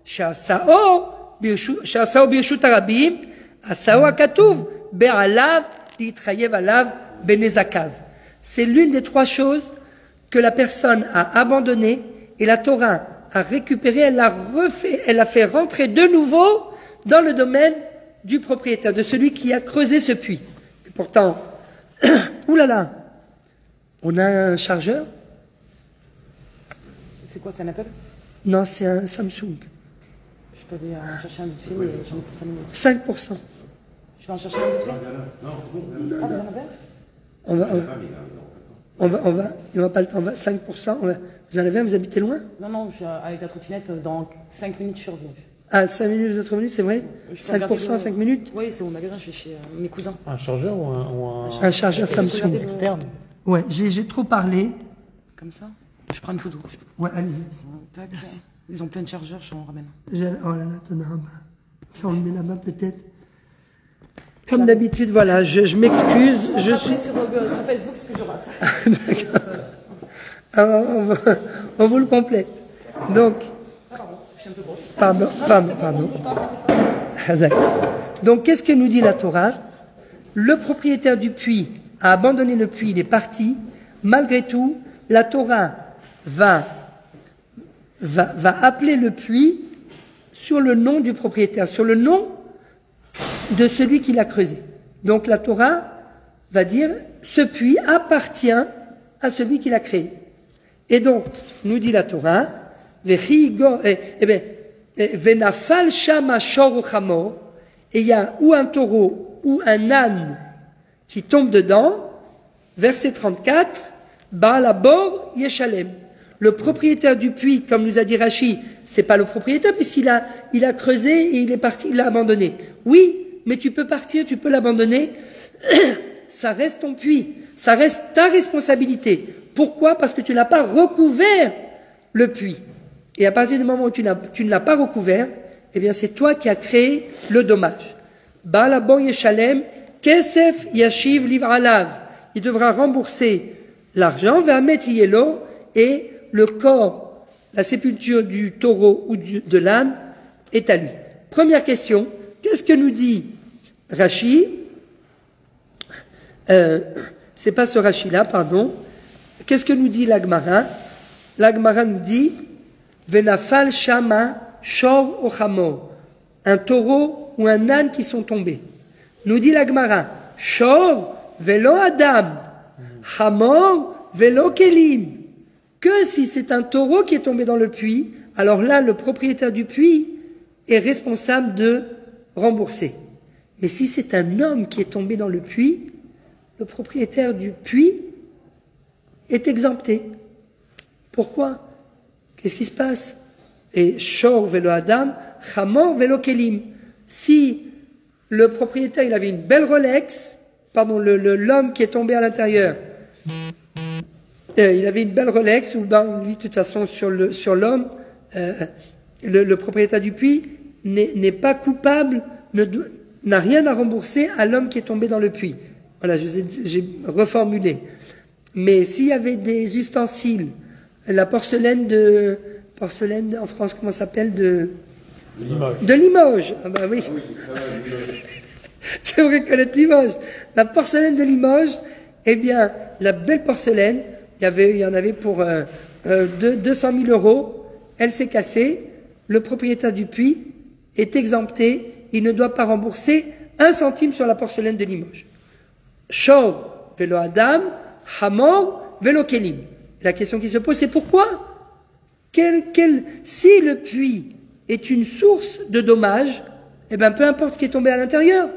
A: she'asao birshut harabim, asao akatuv, be'alav, litrayev alav, benezakav. C'est l'une des trois choses que la personne a abandonnées et la Torah a récupéré, elle l'a fait rentrer de nouveau dans le domaine du propriétaire, de celui qui a creusé ce puits. Et pourtant, oulala, on a un chargeur.
B: C'est quoi, c'est un Apple?
A: Non, c'est un Samsung.
B: Je peux aller chercher un bout de fil, j'en ai pour 5 minutes.
A: 5%.
B: Je vais en chercher un bout de fil?
E: Non, c'est bon.
B: Ah, vous en avez?
A: On va pas le temps, 5%. Vous en avez un, vous habitez loin?
B: Non, avec la trottinette, dans 5 minutes, je suis revenu.
A: Ah, 5 minutes, vous êtes revenu, c'est vrai? 5%, 5 minutes?
B: Oui, c'est au magasin, je vais chez mes cousins.
C: Un chargeur ou
A: un chargeur Samsung
C: externe?
A: Ouais, j'ai trop parlé.
B: Comme ça? Je prends une photo.
A: Ouais, allez-y.
B: Tac, ils ont plein de chargeurs, je t'en ramène.
A: Oh là là, t'en as un. Ça, on le met là-bas peut-être. Comme d'habitude, voilà, je m'excuse. Je suis
B: sur Facebook, ce que je rate.
A: Alors, on vous le complète. Donc,
B: Je suis un peu grosse.
A: pardon. Donc, qu'est-ce que nous dit la Torah? Le propriétaire du puits a abandonné le puits, il est parti. Malgré tout, la Torah va appeler le puits sur le nom du propriétaire, sur le nom de celui qui l'a creusé. Donc la Torah va dire, ce puits appartient à celui qui l'a créé. Et donc, nous dit la Torah, Venafal shama shor chamor, et il y a ou un taureau ou un âne qui tombe dedans, verset 34, Baal Habor Yeshalem. Le propriétaire du puits, comme nous a dit Rashi, c'est pas le propriétaire puisqu'il a creusé et il est parti, il l'a abandonné. Oui, mais tu peux partir, tu peux l'abandonner, ça reste ton puits, ça reste ta responsabilité. Pourquoi? Parce que tu n'as pas recouvert le puits. Et à partir du moment où tu ne l'as pas recouvert, eh bien c'est toi qui as créé le dommage. Baal Habor Yeshalem, Kesef Yashiv Livralav. Il devra rembourser l'argent, Ve'amet Yelo, et le corps, la sépulture du taureau ou de l'âne est à lui. Première question, qu'est-ce que nous dit Rashi? C'est pas ce Rashi-là, pardon. Qu'est-ce que nous dit l'Agmara? L'Agmara nous dit Venafal Shama Shor Ochamo, un taureau ou un âne qui sont tombés. Nous dit l'Agmara Shor Velo Adam, Hamor Velo Kelim. Que si c'est un taureau qui est tombé dans le puits, alors là, le propriétaire du puits est responsable de rembourser. Mais si c'est un homme qui est tombé dans le puits, le propriétaire du puits est exempté. Pourquoi? Qu'est-ce qui se passe? Et Shor Velo Adam, Hamor Velo Kelim. Si le propriétaire, il avait une belle Rolex, l'homme qui est tombé à l'intérieur, il avait une belle Rolex, ou lui, de toute façon, sur l'homme, le propriétaire du puits n'est pas coupable, n'a rien à rembourser à l'homme qui est tombé dans le puits. Voilà, j'ai reformulé. Mais s'il y avait des ustensiles, la porcelaine en France, comment ça s'appelle? De Limoges. De Limoges. Ah bah oui. J'aimerais connaître Limoges. La porcelaine de Limoges, eh bien, la belle porcelaine, il y en avait pour de 200 000 euros, elle s'est cassée, le propriétaire du puits est exempté, il ne doit pas rembourser 1 centime sur la porcelaine de Limoges. Shor velo Adam, Hamor velo Kelim. La question qui se pose, c'est pourquoi si le puits est une source de dommages, eh ben, peu importe ce qui est tombé à l'intérieur,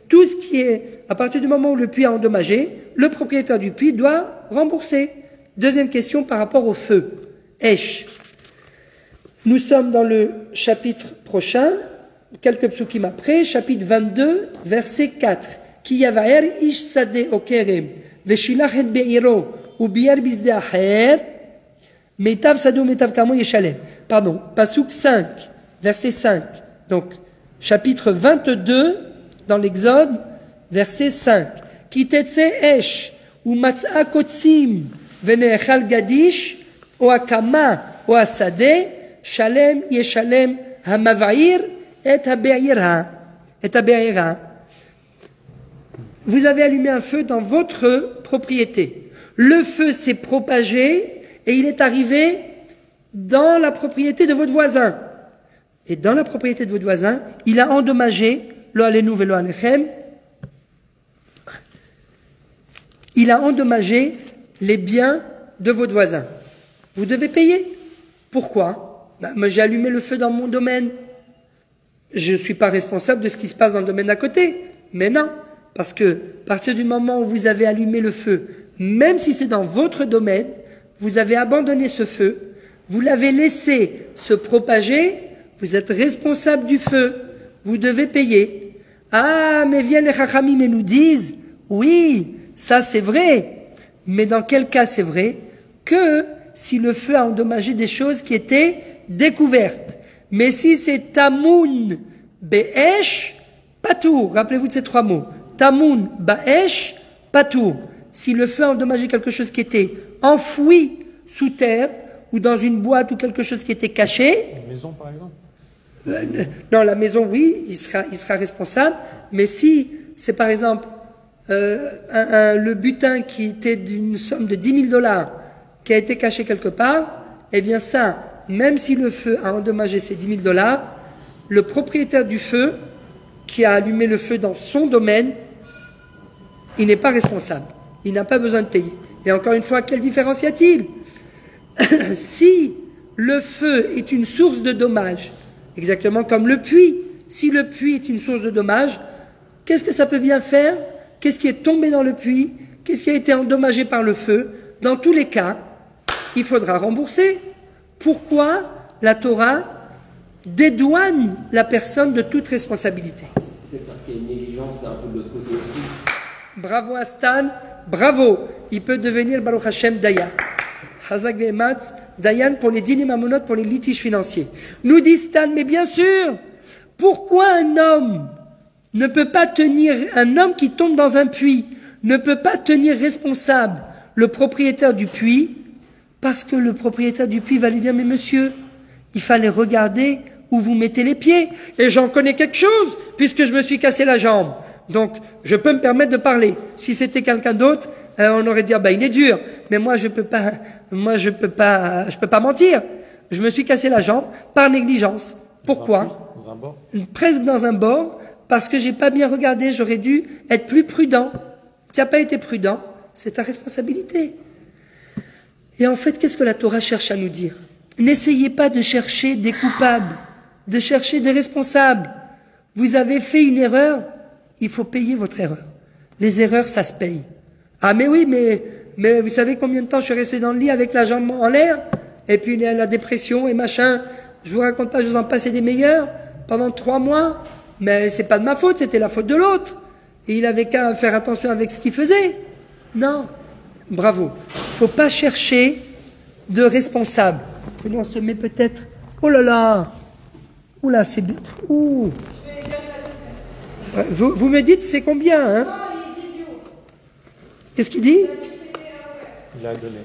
A: tout ce qui est, à partir du moment où le puits a endommagé, le propriétaire du puits doit rembourser. Deuxième question par rapport au feu. Esh. Nous sommes dans le chapitre prochain, quelques psukim après, chapitre 22, verset 4. Ki yavaer ish sade okerem, veshilach et be'iro, ou bier bisde acher, metav sado metav kamo yeshalem. Pardon, pasuk 5, verset 5. Donc, chapitre 22, dans l'Exode, verset 5. Ki tetse esh, ou matzah kotsim, veneechal gadish, ou akama, ou asade, shalem yeshalem hamavair, et habe'ira. Vous avez allumé un feu dans votre propriété. Le feu s'est propagé et il est arrivé dans la propriété de votre voisin. Et dans la propriété de votre voisin, il a endommagé, lo alenu velo alechem, il a endommagé les biens de votre voisin. Vous devez payer. Pourquoi? Moi, j'ai allumé le feu dans mon domaine. Je ne suis pas responsable de ce qui se passe dans le domaine d'à côté. Mais non, parce que à partir du moment où vous avez allumé le feu, même si c'est dans votre domaine, vous avez abandonné ce feu, vous l'avez laissé se propager, vous êtes responsable du feu, vous devez payer. Ah, mais viennent les chachamim et nous disent, oui, ça c'est vrai, mais dans quel cas c'est vrai? Que si le feu a endommagé des choses qui étaient découvertes. Mais si c'est tamoun be'esh, patour. Rappelez-vous de ces trois mots. Tamoun ba'esh, patour. Si le feu a endommagé quelque chose qui était enfoui sous terre, ou dans une boîte, ou quelque chose qui était caché.
C: Une maison, par exemple?
A: Non, la maison, oui, il sera responsable. Mais si c'est par exemple le butin qui était d'une somme de 10 000 $, qui a été caché quelque part, eh bien ça, même si le feu a endommagé ces 10 000 $, le propriétaire du feu, qui a allumé le feu dans son domaine, il n'est pas responsable. Il n'a pas besoin de payer. Et encore une fois, quelle différence y a-t-il? Si le feu est une source de dommages, exactement comme le puits, si le puits est une source de dommages, qu'est-ce que ça peut bien faire? Qu'est-ce qui est tombé dans le puits? Qu'est-ce qui a été endommagé par le feu? Dans tous les cas, il faudra rembourser. Pourquoi la Torah dédouane la personne de toute responsabilité?
D: Peut-être parce qu'il y a une négligence d'un peu de l'autre côté aussi.
A: Bravo à Stan, bravo. Il peut devenir Baruch Hashem Dayan. Hazak ve'ematz, Dayan pour les dînes mamonot, pour les litiges financiers. Nous dit Stan, mais bien sûr, pourquoi un homme ne peut pas tenir, un homme qui tombe dans un puits, ne peut pas tenir responsable le propriétaire du puits? Parce que le propriétaire du puits va lui dire, mais monsieur, il fallait regarder où vous mettez les pieds. Et j'en connais quelque chose, puisque je me suis cassé la jambe. Donc, je peux me permettre de parler. Si c'était quelqu'un d'autre, on aurait dit, il est dur. Mais moi, je peux pas mentir. Je me suis cassé la jambe par négligence. Pourquoi?
C: Dans un bord?
A: Presque dans un bord, parce que j'ai pas bien regardé, j'aurais dû être plus prudent. Tu n'as pas été prudent, c'est ta responsabilité. Et en fait, qu'est-ce que la Torah cherche à nous dire? N'essayez pas de chercher des coupables, de chercher des responsables. Vous avez fait une erreur, il faut payer votre erreur. Les erreurs, ça se paye. Ah mais oui, mais vous savez combien de temps je suis resté dans le lit avec la jambe en l'air? Et puis la dépression et machin. Je vous raconte pas, je vous en passais des meilleurs pendant 3 mois. Mais c'est pas de ma faute, c'était la faute de l'autre. Et il avait qu'à faire attention avec ce qu'il faisait. Non. Bravo. Faut pas chercher de responsable. Et nous, on se met peut-être... Oh là là! Ouh là, c'est... Ouh! Vous me dites c'est combien, hein? Qu'est-ce qu'il dit?
C: Il a donné.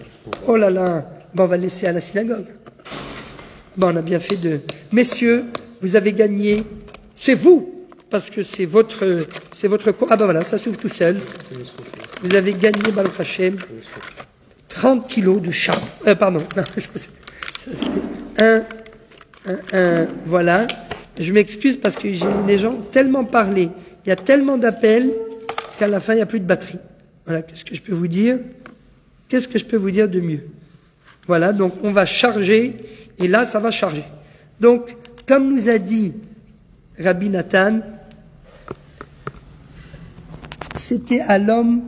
A: Oh là là! Bon, on va le laisser à la synagogue. Bon, on a bien fait de... Messieurs, vous avez gagné. C'est vous! Parce que c'est votre... Ah ben voilà, ça s'ouvre tout seul. Vous avez gagné, Baruch Hashem. 30 kilos de charbon. Pardon, non, ça c'était voilà. Je m'excuse parce que les gens ont tellement parlé, il y a tellement d'appels qu'à la fin il n'y a plus de batterie. Voilà, qu'est-ce que je peux vous dire? Qu'est-ce que je peux vous dire de mieux? Voilà, donc on va charger, et là ça va charger. Donc, comme nous a dit Rabbi Nathan, c'était à l'homme,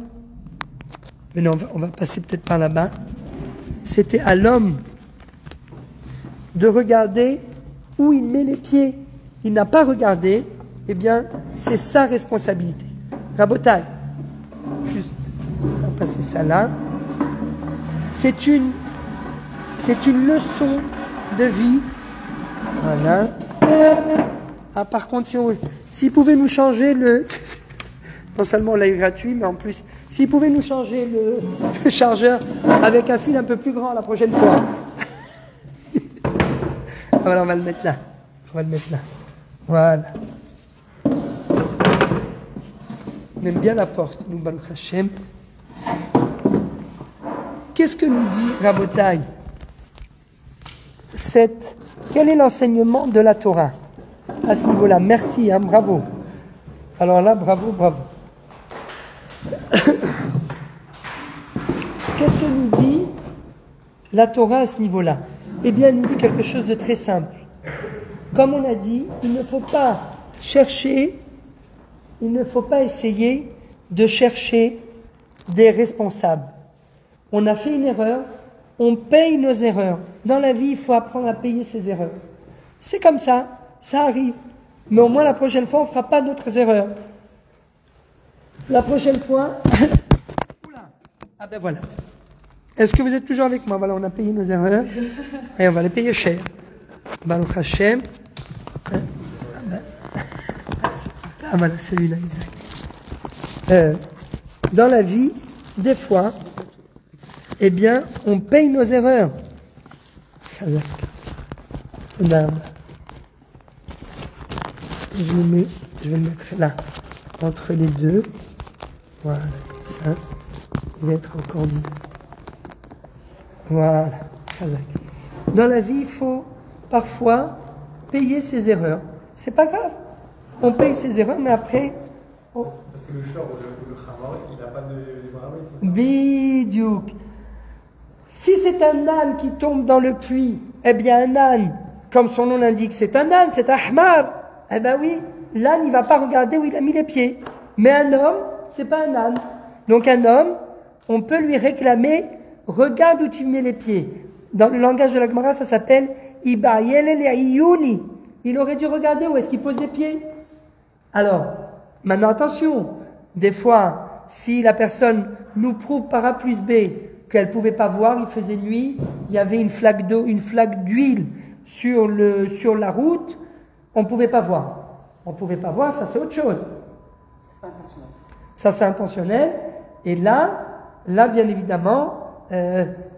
A: mais non, on va passer peut-être par là-bas, c'était à l'homme de regarder où il met les pieds. Il n'a pas regardé, eh bien, c'est sa responsabilité. Rabotai, juste, on va passer ça là. C'est une leçon de vie. Voilà. Ah, par contre, s'il pouvait nous changer non seulement on l'a eu gratuit, mais en plus, s'il pouvait nous changer le chargeur avec un fil un peu plus grand la prochaine fois. Voilà, on va le mettre là. On va le mettre là. Voilà. On aime bien la porte, nous, Baruch Hashem. Qu'est-ce que nous dit Rabotai? Quel est l'enseignement de la Torah à ce niveau-là? Merci, hein, bravo. Alors là, bravo. Qu'est-ce que nous dit la Torah à ce niveau-là? Eh bien, elle nous dit quelque chose de très simple. Comme on a dit, il ne faut pas essayer de chercher des responsables. On a fait une erreur, on paye nos erreurs. Dans la vie, il faut apprendre à payer ses erreurs. C'est comme ça, ça arrive. Mais au moins la prochaine fois, on ne fera pas d'autres erreurs. La prochaine fois... Oula. Ah ben voilà. Est-ce que vous êtes toujours avec moi? Voilà, on a payé nos erreurs et on va les payer cher. Baruch Hashem. Ah voilà, celui-là, exact. Dans la vie, des fois, eh bien, on paye nos erreurs. Chazak. Je vais le mettre là, entre les deux. Voilà, comme ça. Il va être encore mieux. Voilà, Chazak. Dans la vie, il faut parfois payer ses erreurs. C'est pas grave. On paye ses erreurs, mais après...
C: Parce que le shor ou le khamar, il n'a pas de bravade.
A: Bidiouk. Si c'est un âne qui tombe dans le puits, eh bien un âne, comme son nom l'indique, c'est un âne, c'est un ahmar. Eh bien oui, l'âne, il ne va pas regarder où il a mis les pieds. Mais un homme, c'est pas un âne. Donc un homme, on peut lui réclamer, regarde où tu mets les pieds. Dans le langage de la Gemara, ça s'appelle Ibayel Iyuni. Il aurait dû regarder où est-ce qu'il pose les pieds. Alors, maintenant attention, des fois, si la personne nous prouve par A plus B qu'elle ne pouvait pas voir, il faisait nuit, il y avait une flaque d'huile sur la route, on ne pouvait pas voir. On ne pouvait pas voir, ça c'est autre chose.
B: C'est pas intentionnel.
A: Ça c'est intentionnel. Et là bien évidemment,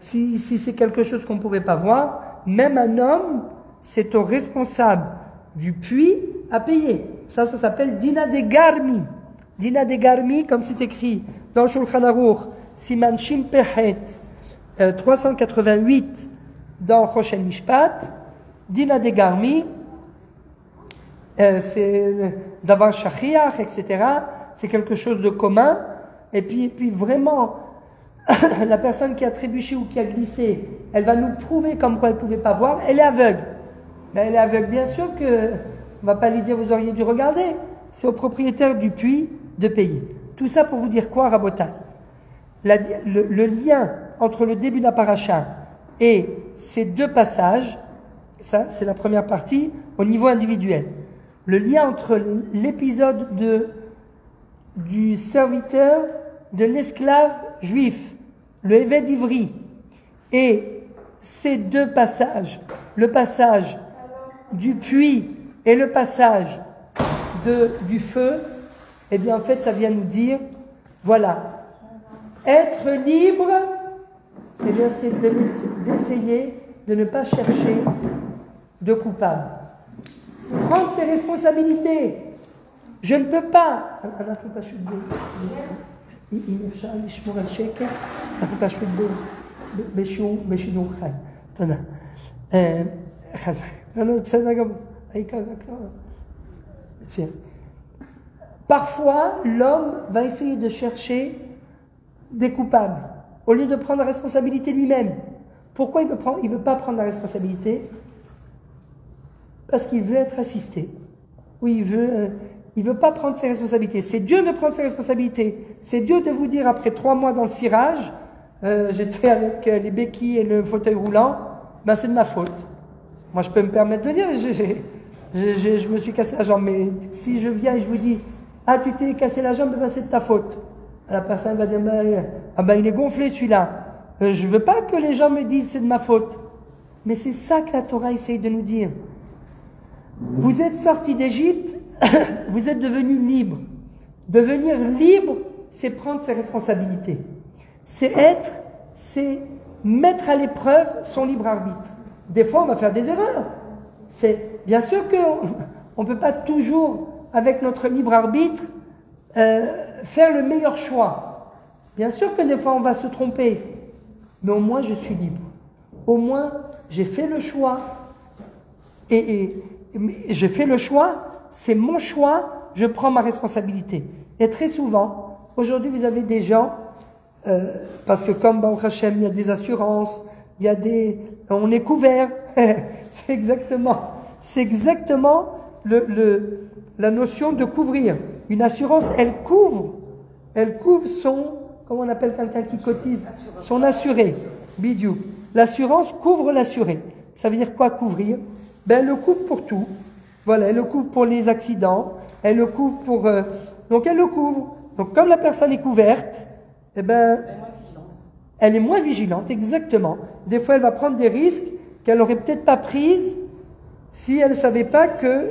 A: si c'est quelque chose qu'on ne pouvait pas voir, même un homme, c'est au responsable du puits à payer. Ça s'appelle Dina de Garmi. Dina de Garmi, comme c'est écrit dans le Shulchan Aruch, Siman Shin Pechet, 388 dans Choshen Mishpat. Dina de Garmi, c'est d'avoir shachiach, etc. C'est quelque chose de commun. Et puis vraiment, la personne qui a trébuché ou qui a glissé, elle va nous prouver comme quoi elle ne pouvait pas voir. Elle est aveugle. Mais elle est aveugle, bien sûr que on ne va pas lui dire vous auriez dû regarder. C'est au propriétaire du puits de payer. Tout ça pour vous dire quoi, Rabotai? Le lien entre le début de la paracha et ces deux passages, ça c'est la première partie au niveau individuel. Le lien entre l'épisode du serviteur, de l'esclave juif, le Éved Ivri, et ces deux passages, le passage du puits et le passage du feu, eh bien en fait ça vient nous dire, voilà, être libre, eh bien c'est d'essayer de ne pas chercher de coupable. Prendre ses responsabilités. Je ne peux pas. בשידור חי. תודה. בסדר גמור. Parfois, l'homme va essayer de chercher des coupables, au lieu de prendre la responsabilité lui-même. Pourquoi il veut pas prendre la responsabilité? Parce qu'il veut être assisté. Oui, il veut pas prendre ses responsabilités. C'est Dieu de prendre ses responsabilités. C'est Dieu de vous dire, après 3 mois dans le cirage, j'étais fait avec les béquilles et le fauteuil roulant, ben c'est de ma faute. Moi, je peux me permettre de le dire, je me suis cassé la jambe, mais si je viens et je vous dis, ah, tu t'es cassé la jambe, ben c'est de ta faute. La personne va dire, il est gonflé celui-là. Je veux pas que les gens me disent c'est de ma faute. Mais c'est ça que la Torah essaye de nous dire. Vous êtes sortis d'Égypte, vous êtes devenus libres. Devenir libre, c'est prendre ses responsabilités. C'est mettre à l'épreuve son libre arbitre. Des fois, on va faire des erreurs. C'est bien sûr qu'on ne peut pas toujours, avec notre libre arbitre, faire le meilleur choix. Bien sûr que des fois, on va se tromper. Mais au moins, je suis libre. Au moins, j'ai fait le choix. Et j'ai fait le choix, c'est mon choix, je prends ma responsabilité. Et très souvent, aujourd'hui, vous avez des gens, parce que comme Baruch Hashem, il y a des assurances, on est couvert. C'est exactement la notion de couvrir. Une assurance, elle couvre son, comment on appelle quelqu'un qui cotise? Son assuré. Bidou. L'assurance couvre l'assuré. Ça veut dire quoi couvrir? Ben, elle le couvre pour tout. Voilà, elle le couvre pour les accidents. Elle le couvre pour, donc elle le couvre. Donc comme la personne est couverte, eh ben, elle est moins vigilante, exactement. Des fois, elle va prendre des risques qu'elle n'aurait peut-être pas prises si elle ne savait pas que,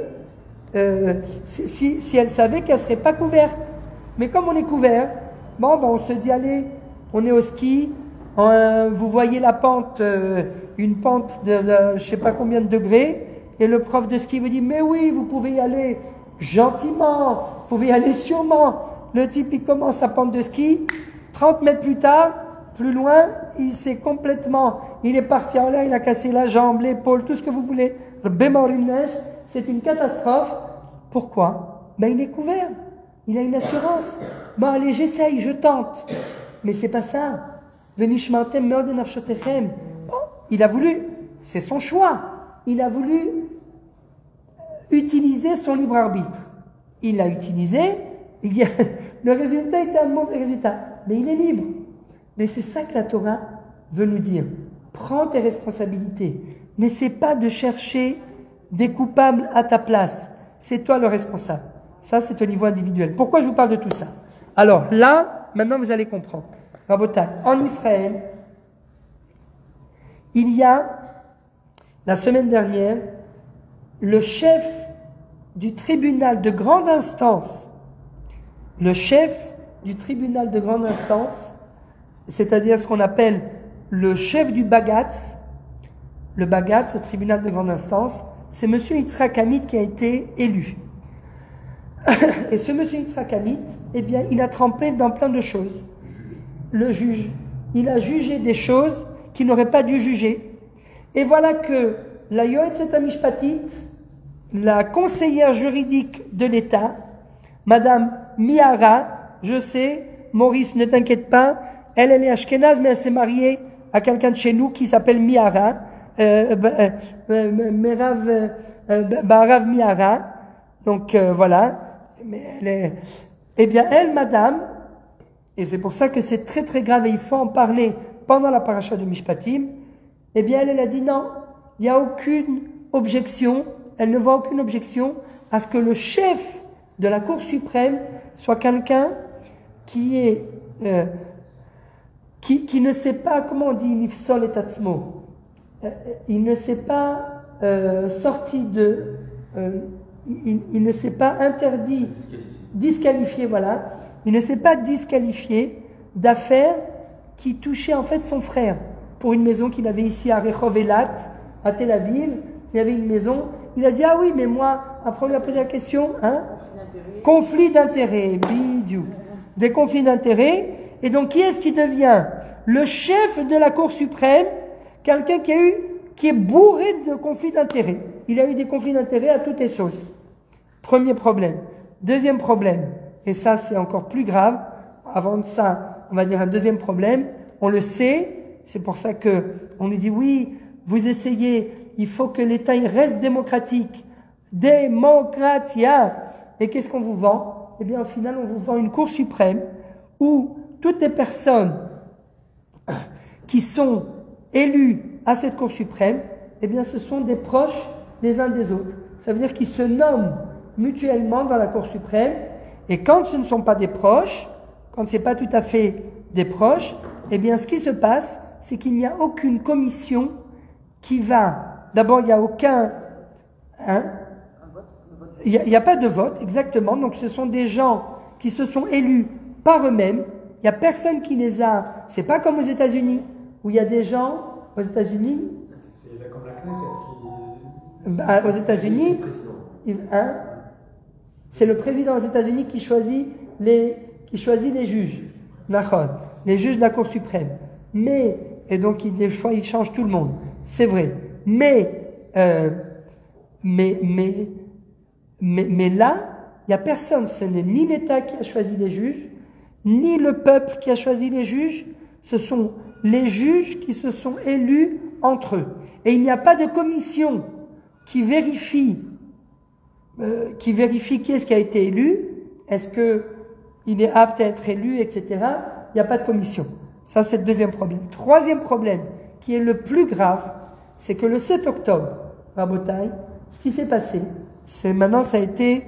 A: si elle savait qu'elle ne serait pas couverte. Mais comme on est couvert, on se dit, allez, on est au ski, vous voyez la pente, une pente de je ne sais pas combien de degrés, et le prof de ski vous dit, mais oui, vous pouvez y aller gentiment, vous pouvez y aller sûrement. Le type, il commence sa pente de ski, 30 mètres plus tard, plus loin, il est parti en l'air, il a cassé la jambe, l'épaule, tout ce que vous voulez. C'est une catastrophe. Pourquoi? Il est couvert. Il a une assurance. Allez, j'essaye, je tente. Mais c'est pas ça. Il a voulu, c'est son choix. Il a voulu utiliser son libre arbitre. Il l'a utilisé. Le résultat était un mauvais résultat. Mais il est libre. Mais c'est ça que la Torah veut nous dire. Prends tes responsabilités. N'essaie pas de chercher des coupables à ta place. C'est toi le responsable. Ça, c'est au niveau individuel. Pourquoi je vous parle de tout ça? Alors là, maintenant vous allez comprendre. Rabotai, en Israël, il y a, la semaine dernière, le chef du tribunal de grande instance, c'est-à-dire ce qu'on appelle le chef du Bagatz, le tribunal de grande instance, c'est M. Yitzhak Amit qui a été élu. Et ce M. Yitzhak Amit, eh bien, il a trempé dans plein de choses. Le juge, il a jugé des choses qu'il n'aurait pas dû juger. Et voilà que la Yoetzet HaMishpatit, la conseillère juridique de l'État, Madame Miara, je sais, Maurice, ne t'inquiète pas, elle est ashkénaze, mais elle s'est mariée à quelqu'un de chez nous qui s'appelle Miara, Barav Miara. Donc voilà. Eh bien, elle, madame, et c'est pour ça que c'est très très grave et il faut en parler pendant la paracha de Mishpatim, eh bien, elle a dit non, il n'y a aucune objection, elle ne voit aucune objection à ce que le chef de la Cour suprême soit quelqu'un qui est qui ne sait pas, comment on dit, nifsol et tatzmo, il ne s'est pas sorti de, il ne s'est pas interdit, disqualifié, voilà, il ne s'est pas disqualifié d'affaires qui touchaient en fait son frère. Pour une maison qu'il avait ici à Rehov Eilat, à Tel Aviv, il y avait une maison, il a dit, ah oui, mais moi, après on lui a posé la question, conflit d'intérêts, bidou, des conflits d'intérêts, et donc qui est-ce qui devient le chef de la Cour suprême, quelqu'un qui est bourré de conflits d'intérêts. Il a eu des conflits d'intérêts à toutes les sauces. Premier problème. Deuxième problème, et ça c'est encore plus grave, avant de ça, on va dire un deuxième problème, on le sait, c'est pour ça que on nous dit oui, vous essayez, il faut que l'État il reste démocratique. Démocratia. Et qu'est-ce qu'on vous vend? Eh bien, au final, on vous vend une Cour suprême où toutes les personnes qui sont élues à cette Cour suprême, eh bien, ce sont des proches des uns des autres. Ça veut dire qu'ils se nomment mutuellement dans la Cour suprême. Et quand ce ne sont pas des proches, quand ce n'est pas tout à fait des proches, eh bien, ce qui se passe, c'est qu'il n'y a aucune commission qui va. D'abord, il n'y a aucun. Il n'y a pas de vote, exactement. Donc, ce sont des gens qui se sont élus par eux-mêmes. Il n'y a personne qui les a. C'est pas comme aux États-Unis, où il y a des gens. Aux États-Unis.
C: C'est comme la Knesset qui.
A: Aux États-Unis, c'est le président aux États-Unis qui choisit les juges. Les juges de la Cour suprême. Et donc, des fois, il change tout le monde. C'est vrai. Mais là, il n'y a personne. Ce n'est ni l'État qui a choisi les juges, ni le peuple qui a choisi les juges. Ce sont les juges qui se sont élus entre eux. Et il n'y a pas de commission qui vérifie qui est-ce qui a été élu, est-ce qu'il est apte à être élu, etc. Il n'y a pas de commission. Ça, c'est le deuxième problème. Troisième problème, qui est le plus grave, c'est que le 7 octobre, Rabotai, ce qui s'est passé, c'est maintenant ça a été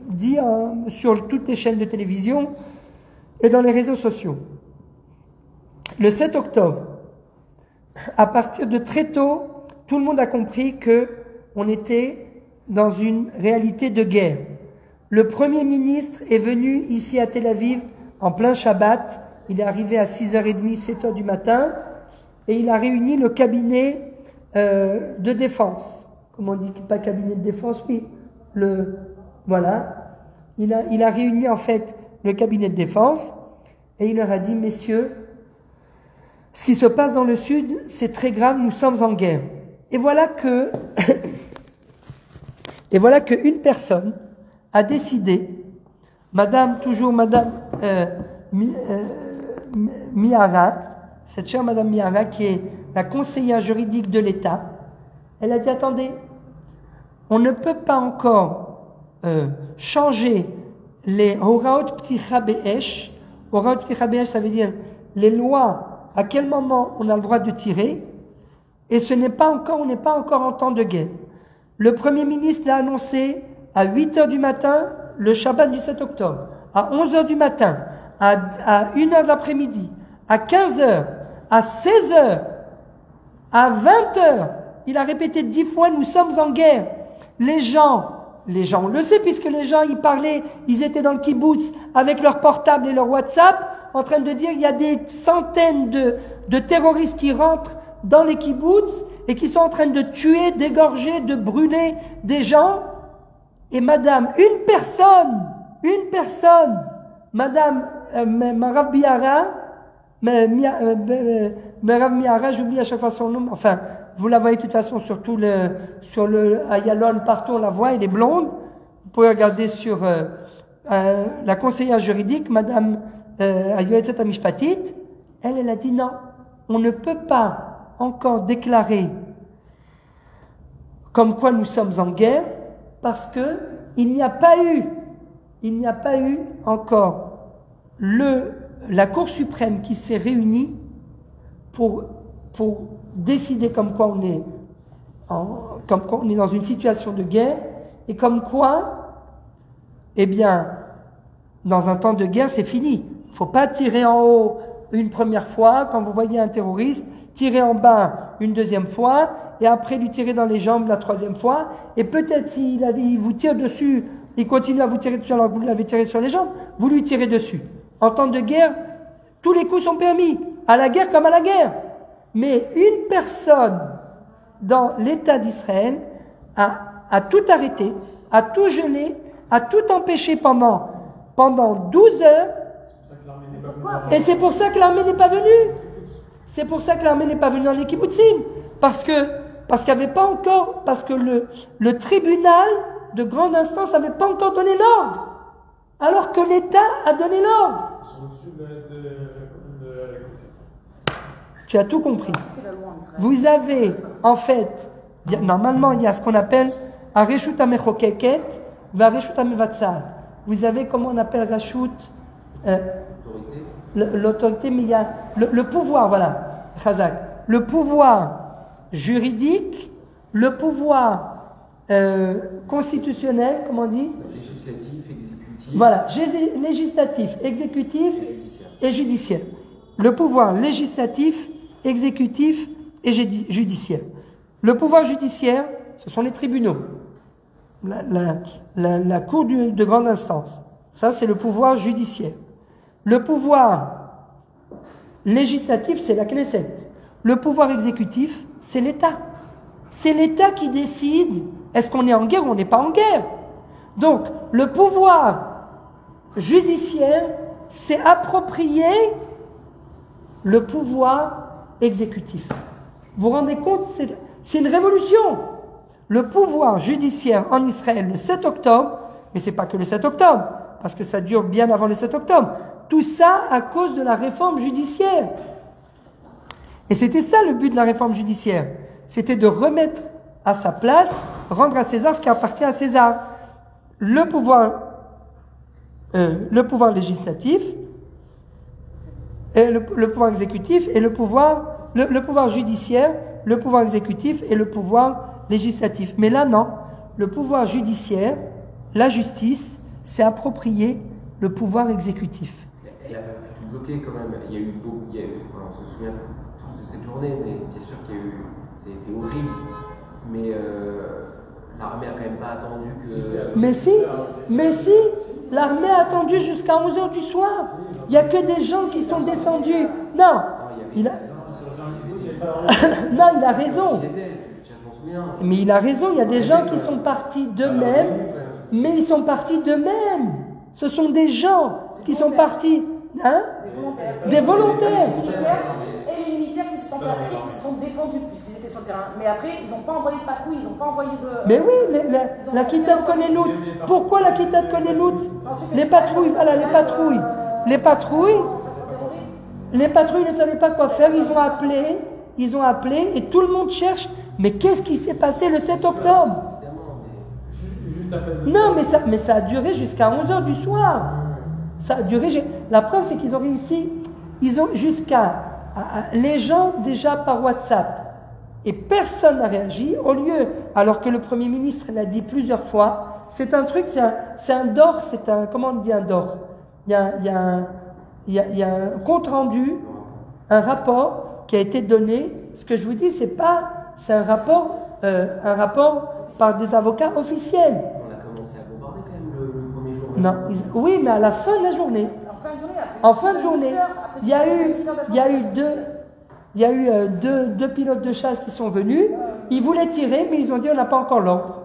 A: dit sur toutes les chaînes de télévision et dans les réseaux sociaux. Le 7 octobre, à partir de très tôt, tout le monde a compris que on était dans une réalité de guerre. Le Premier ministre est venu ici à Tel Aviv en plein Shabbat. Il est arrivé à 6h30, 7h du matin et il a réuni le cabinet de défense. Comment on dit pas cabinet de défense? Oui, voilà. Il a réuni en fait le cabinet de défense et il leur a dit, messieurs, ce qui se passe dans le Sud, c'est très grave, nous sommes en guerre. Et voilà qu'une personne a décidé, Madame Miara, cette chère Madame Miara, qui est la conseillère juridique de l'État, elle a dit, attendez, on ne peut pas encore changer les Horaot Pticha Be'esh. Horaot Pticha Be'esh, ça veut dire les lois, à quel moment on a le droit de tirer, et on n'est pas encore en temps de guerre. Le Premier ministre l'a annoncé à 8h du matin, le Shabbat du 7 octobre, à 11h du matin, à 1h de l'après-midi, à 15h, à 16h, à 20h. Il a répété 10 fois, nous sommes en guerre. Les gens, on le sait puisque les gens, ils parlaient, ils étaient dans le kibbutz avec leur portable et leur WhatsApp, en train de dire, il y a des centaines de terroristes qui rentrent dans les kibbutz et qui sont en train de tuer, d'égorger, de brûler des gens. Et madame, une personne, madame Marav Miara, Marav Miara, j'oublie à chaque fois son nom, enfin, vous la voyez de toute façon sur le Ayalon, partout on la voit, elle est blonde. Vous pouvez regarder sur la conseillère juridique, madame Ayoetzet Amishpatit, elle a dit non, on ne peut pas encore déclarer comme quoi nous sommes en guerre parce que il n'y a pas eu encore la Cour suprême qui s'est réunie pour décider comme quoi on est dans une situation de guerre et comme quoi, eh bien, dans un temps de guerre, c'est fini. Il ne faut pas tirer en haut une première fois quand vous voyez un terroriste, tirer en bas une deuxième fois et après lui tirer dans les jambes la troisième fois et peut-être s'il vous tire dessus, il continue à vous tirer dessus alors que vous l'avez tiré sur les jambes, vous lui tirez dessus. En temps de guerre, tous les coups sont permis, à la guerre comme à la guerre. Mais une personne dans l'État d'Israël a tout arrêté, a tout gelé, a tout empêché pendant 12 heures. Et c'est pour ça que l'armée n'est pas venue. C'est pour ça que l'armée n'est pas venue dans les kibbutzim. Parce qu'il n'y avait pas encore, parce que le tribunal de grande instance n'avait pas encore donné l'ordre. Alors que l'État a donné l'ordre. Tu as tout compris. Vous avez, en fait, normalement, il y a ce qu'on appelle un reshut amechokeket, va reshut amevatzat. Vous avez, comment on appelle reshut, l'autorité, mais il y a le pouvoir, voilà, Chazak. Le pouvoir juridique, le pouvoir constitutionnel, comment on dit?
D: Législatif, exécutif.
A: Voilà, législatif, exécutif et judiciaire. Le pouvoir législatif, exécutif et judiciaire. Le pouvoir judiciaire, ce sont les tribunaux, la cour de grande instance. Ça, c'est le pouvoir judiciaire. Le pouvoir législatif, c'est la Knesset. Le pouvoir exécutif, c'est l'État. C'est l'État qui décide, est-ce qu'on est en guerre ou on n'est pas en guerre. Donc, le pouvoir judiciaire, c'est approprier le pouvoir exécutif. Vous vous rendez compte, c'est une révolution. Le pouvoir judiciaire en Israël le 7 octobre, mais c'est pas que le 7 octobre, parce que ça dure bien avant le 7 octobre. Tout ça à cause de la réforme judiciaire. Et c'était ça le but de la réforme judiciaire. C'était de remettre à sa place, rendre à César ce qui appartient à César. Le pouvoir législatif, et le pouvoir exécutif et le pouvoir judiciaire, le pouvoir exécutif et le pouvoir législatif. Mais là, non. Le pouvoir judiciaire, la justice, c'est approprier le pouvoir exécutif.
D: Elle a tout bloqué quand même. Il y a eu beaucoup. On se souvient tous de cette journée, mais bien sûr qu'il y a eu. Ça a été horrible. Mais l'armée a quand même pas attendu que.
A: Mais si, l'armée a attendu jusqu'à 11h du soir. Il n'y a que des gens qui sont descendus. Non, il a raison. Mais il a raison, il y a des gens qui sont partis d'eux-mêmes, mais ils sont partis d'eux-mêmes. Ce sont des gens qui sont partis, des volontaires.
B: Et les militaires qui se sont défendus puisqu'ils étaient sur le terrain. Mais après, ils n'ont pas envoyé de patrouille, ils n'ont pas envoyé de...
A: Mais oui, la Kita de Konénout. Pourquoi la Kita de Konénout? Les patrouilles, voilà, les patrouilles. Les patrouilles ne savaient pas quoi faire, ils ont appelé et tout le monde cherche. Mais qu'est-ce qui s'est passé le 7 octobre? Non, mais ça a duré jusqu'à 11h du soir. Ça a duré. La preuve, c'est qu'ils ont réussi. Ils ont les gens déjà par WhatsApp. Et personne n'a réagi. Au lieu, alors que le Premier ministre l'a dit plusieurs fois, c'est un truc, c'est un DOR, comment on dit un DOR? Il y a un compte rendu, un rapport qui a été donné. Ce que je vous dis, c'est un rapport par des avocats officiels.
D: On a commencé à bombarder quand même le premier jour.
A: Non, oui, mais à la fin de la journée. En fin de journée, il y a eu deux pilotes de chasse qui sont venus. Ils voulaient tirer, mais ils ont dit on n'a pas encore l'ordre.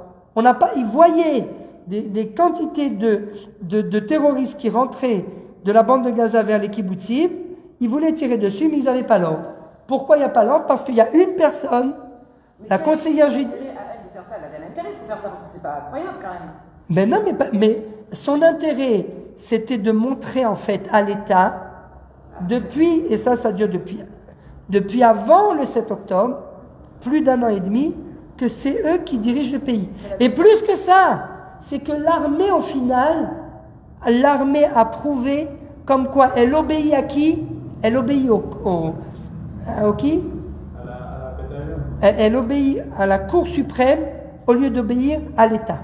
A: Ils voyaient des quantités de terroristes qui rentraient de la bande de Gaza vers les kibbutzim. Ils voulaient tirer dessus, mais ils n'avaient pas l'ordre. Pourquoi il n'y a pas l'ordre? Parce qu'il y a une personne, la conseillère judiciaire.
B: Elle avait l'intérêt pour faire ça, parce que c'est pas incroyable quand même.
A: Mais non, mais son intérêt, c'était de montrer en fait à l'État, et ça dure depuis avant le 7 octobre, plus d'1 an et demi, que c'est eux qui dirigent le pays. Et plus que ça, c'est que l'armée, au final, l'armée a prouvé comme quoi elle obéit à qui? Elle obéit à qui? Elle obéit à la Cour suprême au lieu d'obéir à l'État.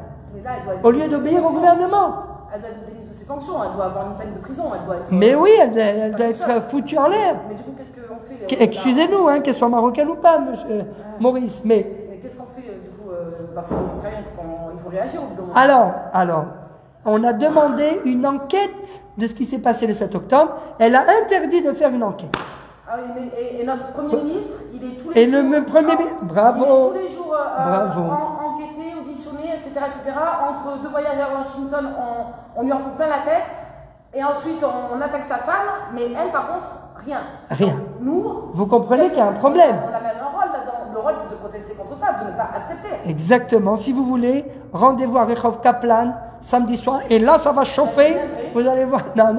A: Au lieu d'obéir au gouvernement.
B: Elle doit être démise de ses fonctions, elle doit avoir une peine de prison, elle doit être...
A: Mais oui, elle doit être foutue en l'air.
B: Mais du coup, qu'est-ce qu'on fait?
A: Excusez-nous, qu'elle soit marocaine ou pas, monsieur Maurice, mais
B: qu'est-ce qu'on fait du coup? Parce que les Israéliens, il faut réagir au bout d'un moment.
A: Alors, on a demandé une enquête de ce qui s'est passé le 7 octobre. Elle a interdit de faire une enquête.
B: Ah oui, et notre Premier ministre, il est tous les jours...
A: Bravo.
B: Il est tous les jours
A: Bravo.
B: enquêté, auditionné, etc., etc. Entre deux voyages à Washington, on lui en fout plein la tête. Et ensuite, on attaque sa femme, mais elle, par contre, rien.
A: Rien.
B: Donc, nous,
A: vous comprenez qu'il y a un problème.
B: On a même un rôle là-dedans. Le rôle, c'est de protester contre ça, de ne pas accepter.
A: Exactement. Si vous voulez, rendez-vous à Rehov Kaplan samedi soir, et là, ça va chauffer. Vous allez voir. Non.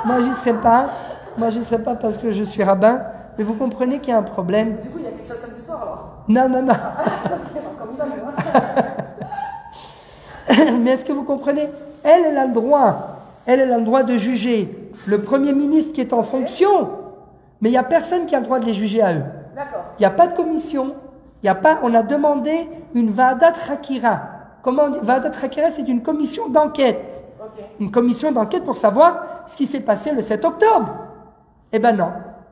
A: Moi, j'y serai pas. Moi, j'y serai pas parce que je suis rabbin. Mais vous comprenez qu'il y a un problème.
B: Du coup, il y a quelque chose samedi soir alors.
A: Non.
B: Parce qu'on y va,
A: Mais est-ce que vous comprenez? Elle a le droit. Elle a le droit de juger le Premier ministre qui est en fonction. Mais il n'y a personne qui a le droit de les juger à eux.
B: D'accord.
A: Il n'y a pas de commission. On a demandé une Va'adat Hakira. Va'adat Hakira, c'est une commission d'enquête.
B: Okay.
A: Une commission d'enquête pour savoir ce qui s'est passé le 7 octobre. Eh ben non.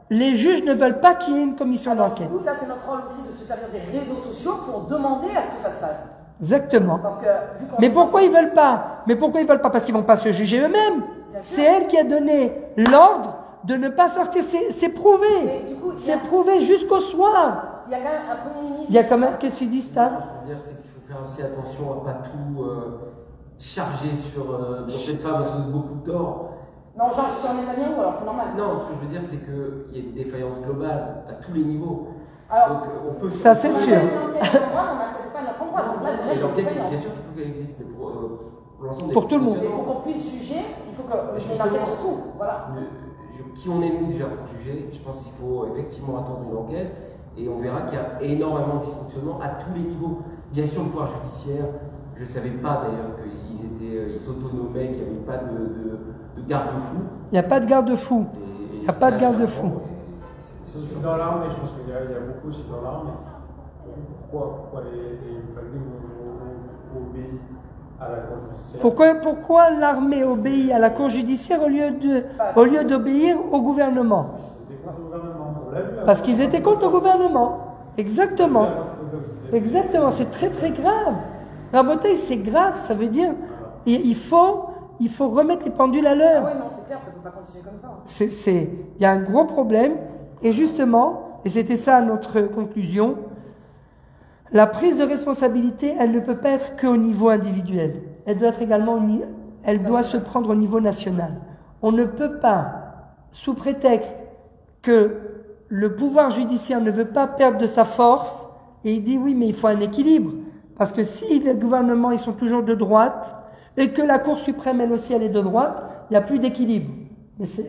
A: Les juges ne veulent pas qu'il y ait une commission d'enquête.
B: Du coup, ça, c'est notre rôle aussi de se servir des réseaux sociaux pour demander à ce que ça se fasse.
A: Exactement.
B: Parce que,
A: mais pourquoi ils veulent pas? Parce qu'ils vont pas se juger eux-mêmes. C'est elle qui a donné l'ordre de ne pas sortir. C'est prouvé. C'est prouvé jusqu'au soir.
B: Il y a quand même un Premier ministre.
A: Il y a quand même. Qu'est-ce que tu dis, Stan?
D: Ce que je veux dire, c'est qu'il faut faire aussi attention à pas tout charger sur cette femme parce qu'on a beaucoup de tort.
B: Non, genre sur Netanyahou, alors c'est normal.
D: Non, ce que je veux dire, c'est qu'il y a une défaillance globale à tous les niveaux.
B: Alors,
D: donc, on peut
A: ça, c'est sûr.
B: On n'accepte pas notre endroit. Donc là, déjà, il y a une défaillance.
D: Bien sûr qu'il faut qu'elle existe, mais pour l'ensemble des
A: pour tout le monde.
B: Et pour qu'on puisse juger, il faut qu'on enquête sur tout. Voilà.
D: Qui on est nous déjà pour juger? Je pense qu'il faut effectivement attendre une enquête et on verra qu'il y a énormément de dysfonctionnements à tous les niveaux. Bien sûr, le pouvoir judiciaire, je ne savais pas d'ailleurs qu'ils s'autonomaient, qu'il n'y avait pas de garde-fou.
A: Il n'y a pas de garde-fou. Il n'y a pas de garde-fou.
C: C'est dans l'armée, je pense qu'il y a beaucoup aussi dans l'armée. Pourquoi les familles obéissent à la Cour judiciaire?
A: Pourquoi l'armée obéit à la Cour judiciaire au lieu d'obéir au gouvernement? Parce qu'ils étaient contre le gouvernement. Exactement. Exactement. C'est très très grave. Rabotaï, c'est grave. Ça veut dire il faut remettre les pendules à l'heure.
B: Ah oui, non, c'est clair, ça ne peut pas continuer comme ça.
A: Il y a un gros problème. Et justement, et c'était ça notre conclusion, la prise de responsabilité, elle ne peut pas être qu'au niveau individuel. Elle doit être également, elle doit se prendre au niveau national. On ne peut pas, sous prétexte que le pouvoir judiciaire ne veut pas perdre de sa force, et il dit oui, mais il faut un équilibre. Parce que si les gouvernements, ils sont toujours de droite, et que la Cour suprême, elle aussi, elle est de droite, il n'y a plus d'équilibre.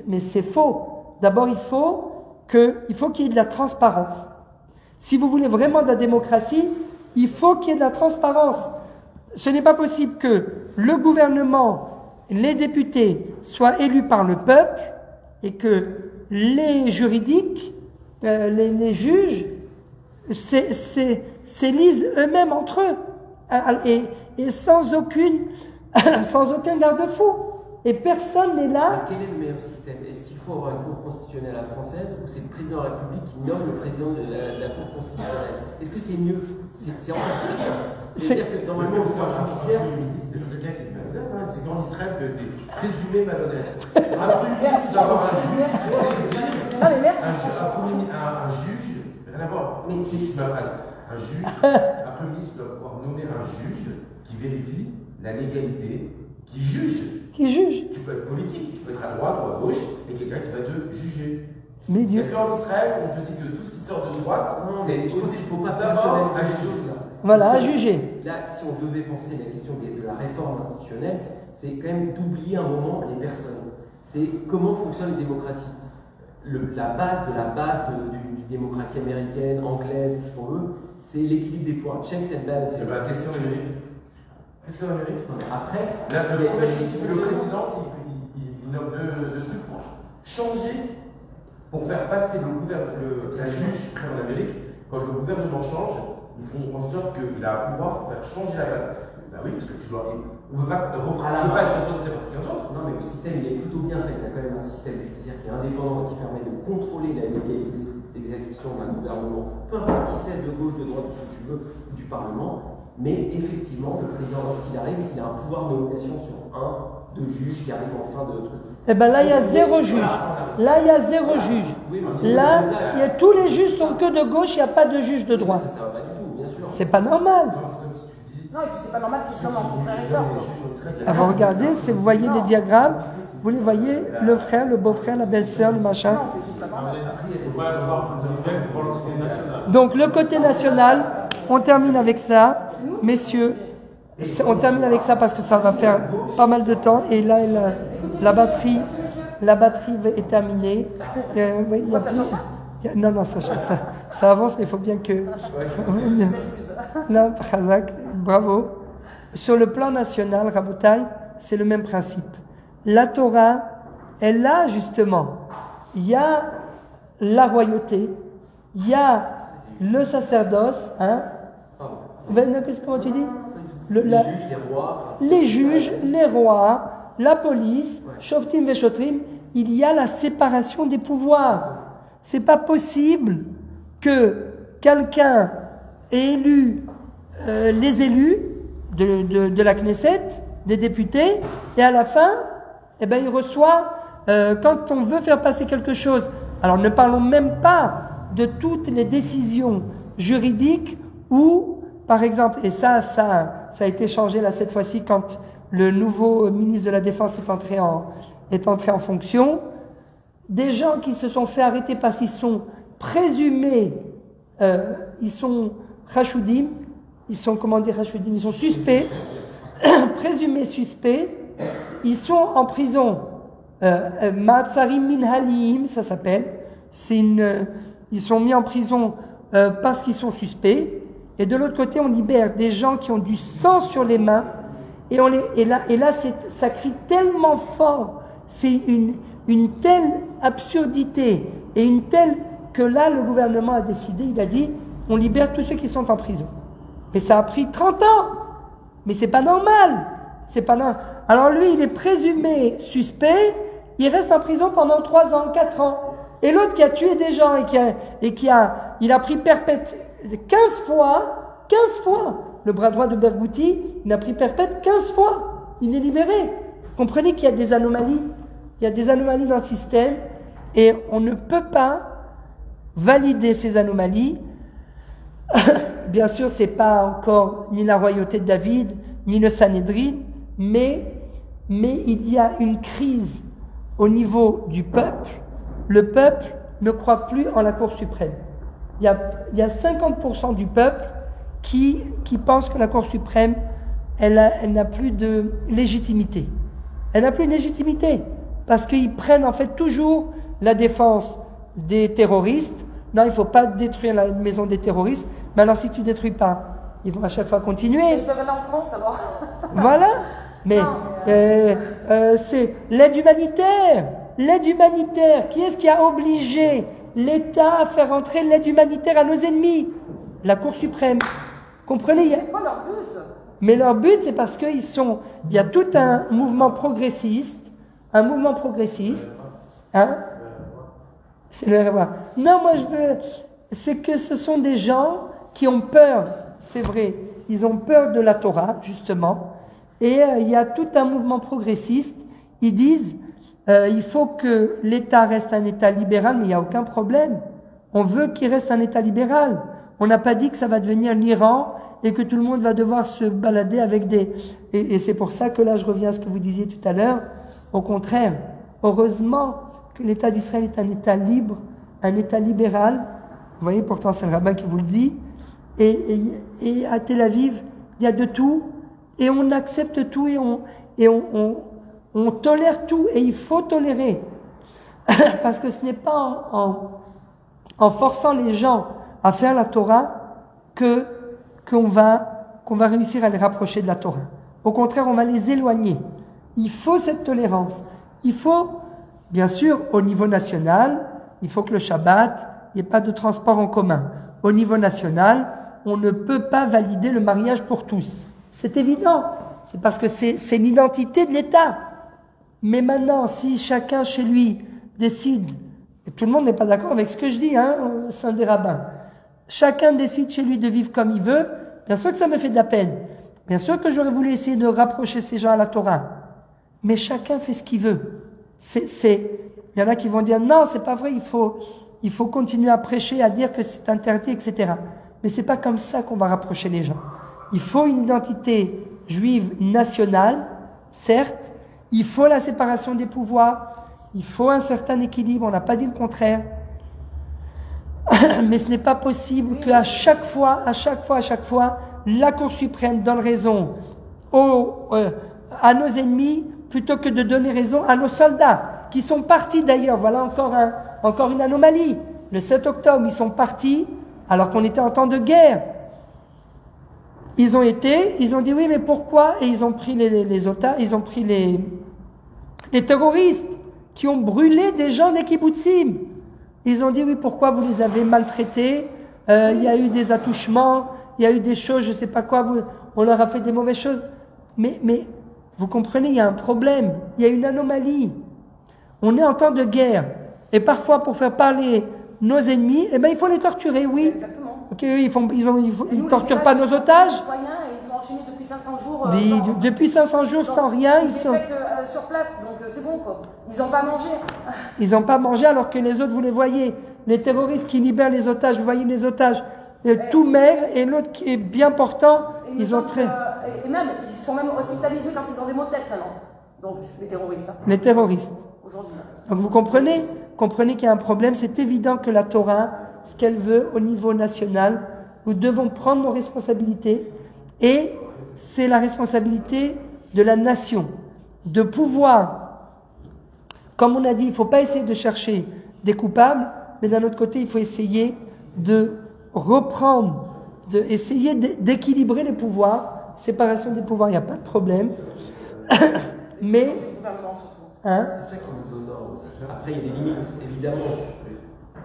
A: Mais c'est faux. D'abord, il faut qu'il y ait de la transparence. Si vous voulez vraiment de la démocratie, il faut qu'il y ait de la transparence. Ce n'est pas possible que le gouvernement, les députés soient élus par le peuple et que les juridiques, les juges, s'élisent eux-mêmes entre eux et sans aucun garde-fou. Et personne n'est là.
D: Quel est le meilleur système? Est-ce qu'il faut avoir une Cour constitutionnelle à la française ou c'est le président de la République qui nomme le président de la Cour constitutionnelle? Est-ce que c'est mieux? C'est encore plus cher. C'est-à-dire que normalement, le pouvoir judiciaire,
E: c'est quelqu'un qui est malhonnête. C'est qu'en Israël que des présumés malhonnêtes. Un Premier ministre doit avoir un juge.
B: Non, mais merci.
E: Un juge, rien à voir. Mais c'est un juge, un Premier ministre doit pouvoir nommer un juge qui vérifie la légalité, qui juge. Tu peux être politique, tu peux être à droite ou à gauche, et quelqu'un qui va te juger.
A: Mais Dieu.
E: Et qu'en Israël, on te dit que tout ce qui sort de droite,
D: je pense qu'il ne faut pas
E: d'abord
D: personnaliser les choses là.
A: Voilà, à juger.
D: Là, si on devait penser la question de la réforme institutionnelle, c'est quand même d'oublier un moment les personnes. C'est comment fonctionne la démocratie. La base d'une démocratie américaine, anglaise, tout ce qu'on veut, c'est l'équilibre des pouvoirs. Checks and balances.
E: C'est la question numérique. Qu'est-ce qu'on a Amérique?
D: Après,
E: la première chose que le président, il nomme deux trucs pour changer, pour faire passer la juge suprême en Amérique. Quand le gouvernement change, ils font en sorte qu'il a un pouvoir pour faire changer la base. Ben oui, parce que tu dois. On ne veut pas être représenté par quelqu'un d'autre.
D: Non, mais le système, il est plutôt bien fait. Il y a quand même un système judiciaire qui est indépendant et qui permet de contrôler la légalité d'exécution d'un gouvernement, peu importe qui c'est, de gauche, de droite, tout ce que tu veux, du Parlement. Mais effectivement, le président, lorsqu'il arrive, il a un pouvoir de nomination sur deux juges qui arrivent en fin de truc.
A: Eh bien là, il y a zéro juge. Là, il y a zéro juge. Là, tous les juges sont que de gauche, il n'y a pas de juge de droite.
D: Ça ne va pas du tout, bien sûr.
A: C'est pas normal.
E: Non, c'est comme si tu dis,
B: Non, et puis c'est pas normal qu'ils se nomment entre frères et sœurs.
A: Alors regardez, vous voyez les diagrammes, vous les voyez, le frère, le beau-frère, la belle-sœur, le machin.
B: Non, c'est juste pas normal.
A: Donc le côté national, on termine avec ça, messieurs. On termine avec ça parce que ça va faire pas mal de temps. Et là, la batterie est terminée. Oui, non, ça avance, mais il faut bien que... Non, Khazak, bravo. Sur le plan national, Rabotai, c'est le même principe. La Torah, elle a justement, il y a la royauté, il y a le sacerdoce, hein. Comment tu dis? Les juges, les rois, la police, Shoftim Veshotrim, il y a la séparation des pouvoirs. C'est pas possible que quelqu'un ait élu les élus de la Knesset, des députés, et à la fin, eh ben, il reçoit, quand on veut faire passer quelque chose, alors ne parlons même pas de toutes les décisions juridiques où, par exemple, et ça a été changé là cette fois-ci quand le nouveau ministre de la Défense est entré en fonction, des gens qui se sont fait arrêter parce qu'ils sont présumés, ils sont rachoudim, ils sont suspects, présumés suspects, ils sont en prison, Ma'atsarim Minhalim, ça s'appelle, ils sont mis en prison parce qu'ils sont suspects, et de l'autre côté on libère des gens qui ont du sang sur les mains, et là ça crie tellement fort, c'est une telle absurdité et une telle que là le gouvernement a décidé, il a dit on libère tous ceux qui sont en prison. Mais ça a pris 30 ans. Mais c'est pas normal. C'est pas normal. Alors lui, il est présumé suspect, il reste en prison pendant 3 ans, 4 ans. Et l'autre qui a tué des gens il a pris perpète 15 fois, le bras droit de Berghouti, il a pris perpète 15 fois. Il est libéré. Comprenez qu'il y a des anomalies. Il y a des anomalies dans le système et on ne peut pas valider ces anomalies. Bien sûr, c'est pas encore ni la royauté de David, ni le Sanhédrin, mais il y a une crise au niveau du peuple. Le peuple ne croit plus en la Cour suprême. Il y a 50% du peuple qui pense que la Cour suprême, elle n'a plus de légitimité. Elle n'a plus de légitimité. Parce qu'ils prennent en fait toujours la défense des terroristes. Non, il ne faut pas détruire la maison des terroristes. Mais alors si tu ne détruis pas, ils vont à chaque fois continuer.
B: Ils peuvent aller en France alors.
A: Voilà. Mais c'est l'aide humanitaire. L'aide humanitaire. Qui est-ce qui a obligé l'État à faire entrer l'aide humanitaire à nos ennemis? La Cour suprême. Comprenez?
B: C'est quoi leur but?
A: Mais leur but, c'est parce qu'il y a tout un mouvement progressiste. Hein? C'est le REVA. Non, moi c'est que ce sont des gens qui ont peur, c'est vrai, ils ont peur de la Torah, justement, et il y a tout un mouvement progressiste, ils disent, il faut que l'État reste un État libéral, mais il n'y a aucun problème. On veut qu'il reste un État libéral. On n'a pas dit que ça va devenir l'Iran et que tout le monde va devoir se balader avec des... Et c'est pour ça que là, je reviens à ce que vous disiez tout à l'heure. Au contraire, heureusement que l'État d'Israël est un État libre, un État libéral. Vous voyez, pourtant c'est le rabbin qui vous le dit. Et à Tel Aviv, il y a de tout, et on accepte tout, et on tolère tout, et il faut tolérer. Parce que ce n'est pas en forçant les gens à faire la Torah qu'on va réussir à les rapprocher de la Torah. Au contraire, on va les éloigner. Il faut cette tolérance. Il faut, bien sûr, au niveau national, il faut que le Shabbat, il n'y ait pas de transport en commun. Au niveau national, on ne peut pas valider le mariage pour tous. C'est évident. C'est parce que c'est l'identité de l'État. Mais maintenant, si chacun chez lui décide, et tout le monde n'est pas d'accord avec ce que je dis, hein, au sein des rabbins, chacun décide chez lui de vivre comme il veut, bien sûr que ça me fait de la peine. Bien sûr que j'aurais voulu essayer de rapprocher ces gens à la Torah. Mais chacun fait ce qu'il veut. Il y en a qui vont dire non, c'est pas vrai, il faut continuer à prêcher, à dire que c'est interdit, etc. Mais c'est pas comme ça qu'on va rapprocher les gens. il faut une identité juive nationale, certes, il faut la séparation des pouvoirs, il faut un certain équilibre, on n'a pas dit le contraire, mais ce n'est pas possible qu'à chaque fois, la Cour suprême donne raison à nos ennemis plutôt que de donner raison à nos soldats, qui sont partis d'ailleurs. Voilà encore une anomalie. Le 7 octobre, ils sont partis alors qu'on était en temps de guerre. Ils ont dit oui, mais pourquoi? Et ils ont pris les otages, ils ont pris les terroristes qui ont brûlé des gens des kibbutzim. Ils ont dit oui, pourquoi vous les avez maltraités? Il y a eu des attouchements, il y a eu des choses, je ne sais pas quoi, on leur a fait des mauvaises choses. Mais vous comprenez, il y a un problème, il y a une anomalie. On est en temps de guerre. Et parfois, pour faire parler nos ennemis, eh ben, il faut les torturer, oui.
B: Exactement.
A: Ok, ils torturent pas nos otages.
B: Ils sont enchaînés depuis 500 jours.
A: Depuis 500 jours, sans rien. Ils sont
B: sur place, donc c'est bon, quoi. Ils n'ont pas mangé.
A: Ils n'ont pas mangé alors que les autres, vous les voyez. Les terroristes qui libèrent les otages, vous voyez les otages, tout maigre, et l'autre qui est bien portant, ils ont très...
B: Et même, ils sont même hospitalisés quand ils ont des maux de tête maintenant. Donc, les terroristes.
A: Les terroristes.
B: Aujourd'hui.
A: Donc vous comprenez qu'il y a un problème. C'est évident que la Torah, ce qu'elle veut au niveau national, nous devons prendre nos responsabilités, et c'est la responsabilité de la nation de pouvoir, comme on a dit, il ne faut pas essayer de chercher des coupables, mais d'un autre côté, il faut essayer de reprendre, essayer d'équilibrer les pouvoirs, séparation des pouvoirs, il n'y a pas de problème, mais...
D: Hein? C'est ça qui nous honore aussi. Après, il y a des limites, évidemment.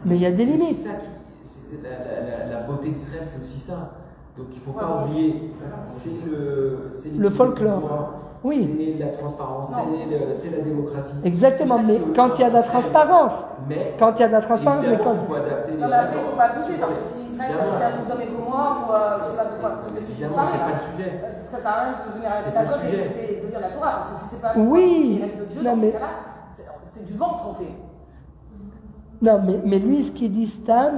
A: Mais il y a des limites.
D: C'est ça la beauté d'Israël, c'est aussi ça. Donc il ne faut pas oublier, c'est
A: le folklore. Oui.
D: C'est la transparence, c'est la démocratie.
A: Exactement, mais quand il y a de la transparence. Quand il y a de la transparence,
D: mais quand il faut adapter les règles.
B: Il ne faut pas bouger, parce que si Israël est un Sodome et Gomorrhe, ou je ne sais pas de quoi,
D: évidemment, c'est pas le sujet.
B: Ça ne sert à rien de venir à la synagogue et de lire la Torah, parce que si ce n'est pas
A: oui,
B: les règles de Dieu, dans ce cas-là, c'est du vent ce qu'on fait.
A: Non, mais lui, ce qu'il dit, Stan,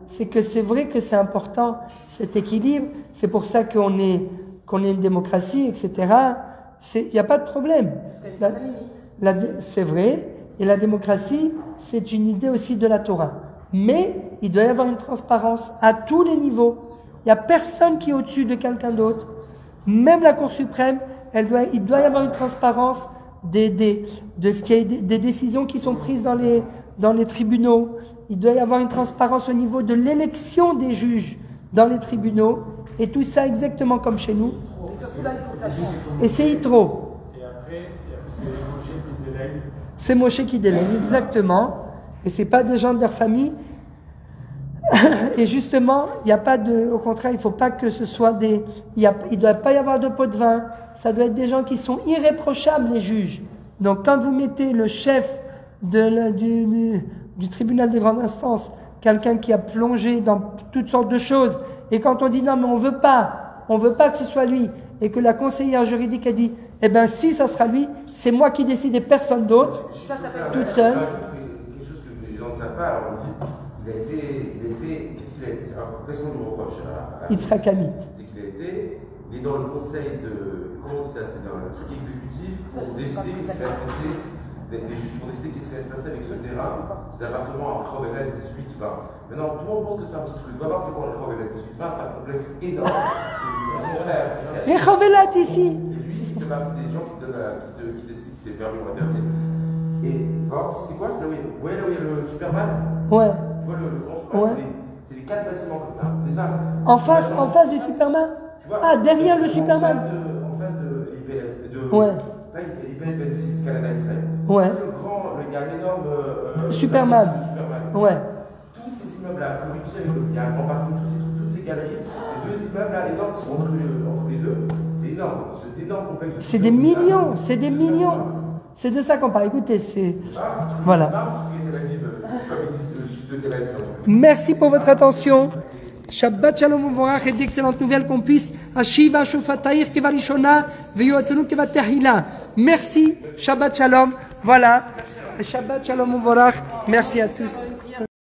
A: c'est que c'est vrai que c'est important, cet équilibre. C'est pour ça qu'on est une démocratie, etc. Il n'y a pas de problème. C'est vrai. Et la démocratie, c'est une idée aussi de la Torah. Mais il doit y avoir une transparence à tous les niveaux. Il n'y a personne qui est au-dessus de quelqu'un d'autre. Même la Cour suprême, il doit y avoir une transparence des décisions qui sont prises dans les tribunaux. Il doit y avoir une transparence au niveau de l'élection des juges dans les tribunaux. Et tout ça exactement comme chez nous.
B: Et surtout là, il faut que ça change.
A: Et c'est Yitro.
C: Et après, c'est Moshe qui délègue.
A: C'est Moshe qui délègue, exactement. Et c'est pas des gens de leur famille. Et justement, il n'y a pas au contraire, il ne faut pas que ce soit il ne doit pas y avoir de pot de vin. Ça doit être des gens qui sont irréprochables, les juges. Donc quand vous mettez le chef du tribunal de grande instance, quelqu'un qui a plongé dans toutes sortes de choses, et quand on dit non mais on veut pas que ce soit lui, et que la conseillère juridique a dit, eh ben si ça sera lui, c'est moi qui décide et personne d'autre, toute seule.
E: Quelque chose que les gens ne savent pas, alors on dit, qu'est-ce qu'on lui reproche
A: Yitzhak Amit.
E: C'est qu'il il est dans le conseil comment on dit ça, c'est dans le truc exécutif pour décider qu'est-ce qui va se passer, pour décider qu'est-ce qui va se passer avec ce terrain, ces appartements à Chovelet 18-20. Maintenant, tout le monde pense que c'est un petit truc. Va voir c'est quoi le Chovelet 18-20, c'est un complexe énorme. C'est son frère.
A: Et Chovelet ici.
E: Et lui, il fait partie des gens qui décident si c'est permis ou interdit. Et voir c'est quoi, c'est là où il y a le Superman.
A: Ouais.
E: Tu vois le grand Superman, c'est les 4 bâtiments comme ça, c'est ça.
A: En face du Superman. Ah, derrière le Superman.
E: En face de l'IPS.
A: Ouais.
E: Là, l'IPS 26, Canada-Israël.
A: Ouais.
E: Il y a l'énorme
A: Superman. Ouais.
E: Tous ces immeubles-là, pour réussir, il y a un grand parking, toutes ces galeries, ces deux immeubles-là énormes qui sont entre les deux, c'est énorme. C'est énorme complexe. C'est des millions. C'est de ça qu'on parle. Écoutez, c'est. Voilà. Merci pour votre attention. Shabbat Shalom Uvorach et d'excellentes nouvelles qu'on puisse Ashiva Shofatair Kevarishona Veyotzenu Kevatahila. Merci. Shabbat Shalom. Voilà. Shabbat Shalom Uvorach. Merci à tous.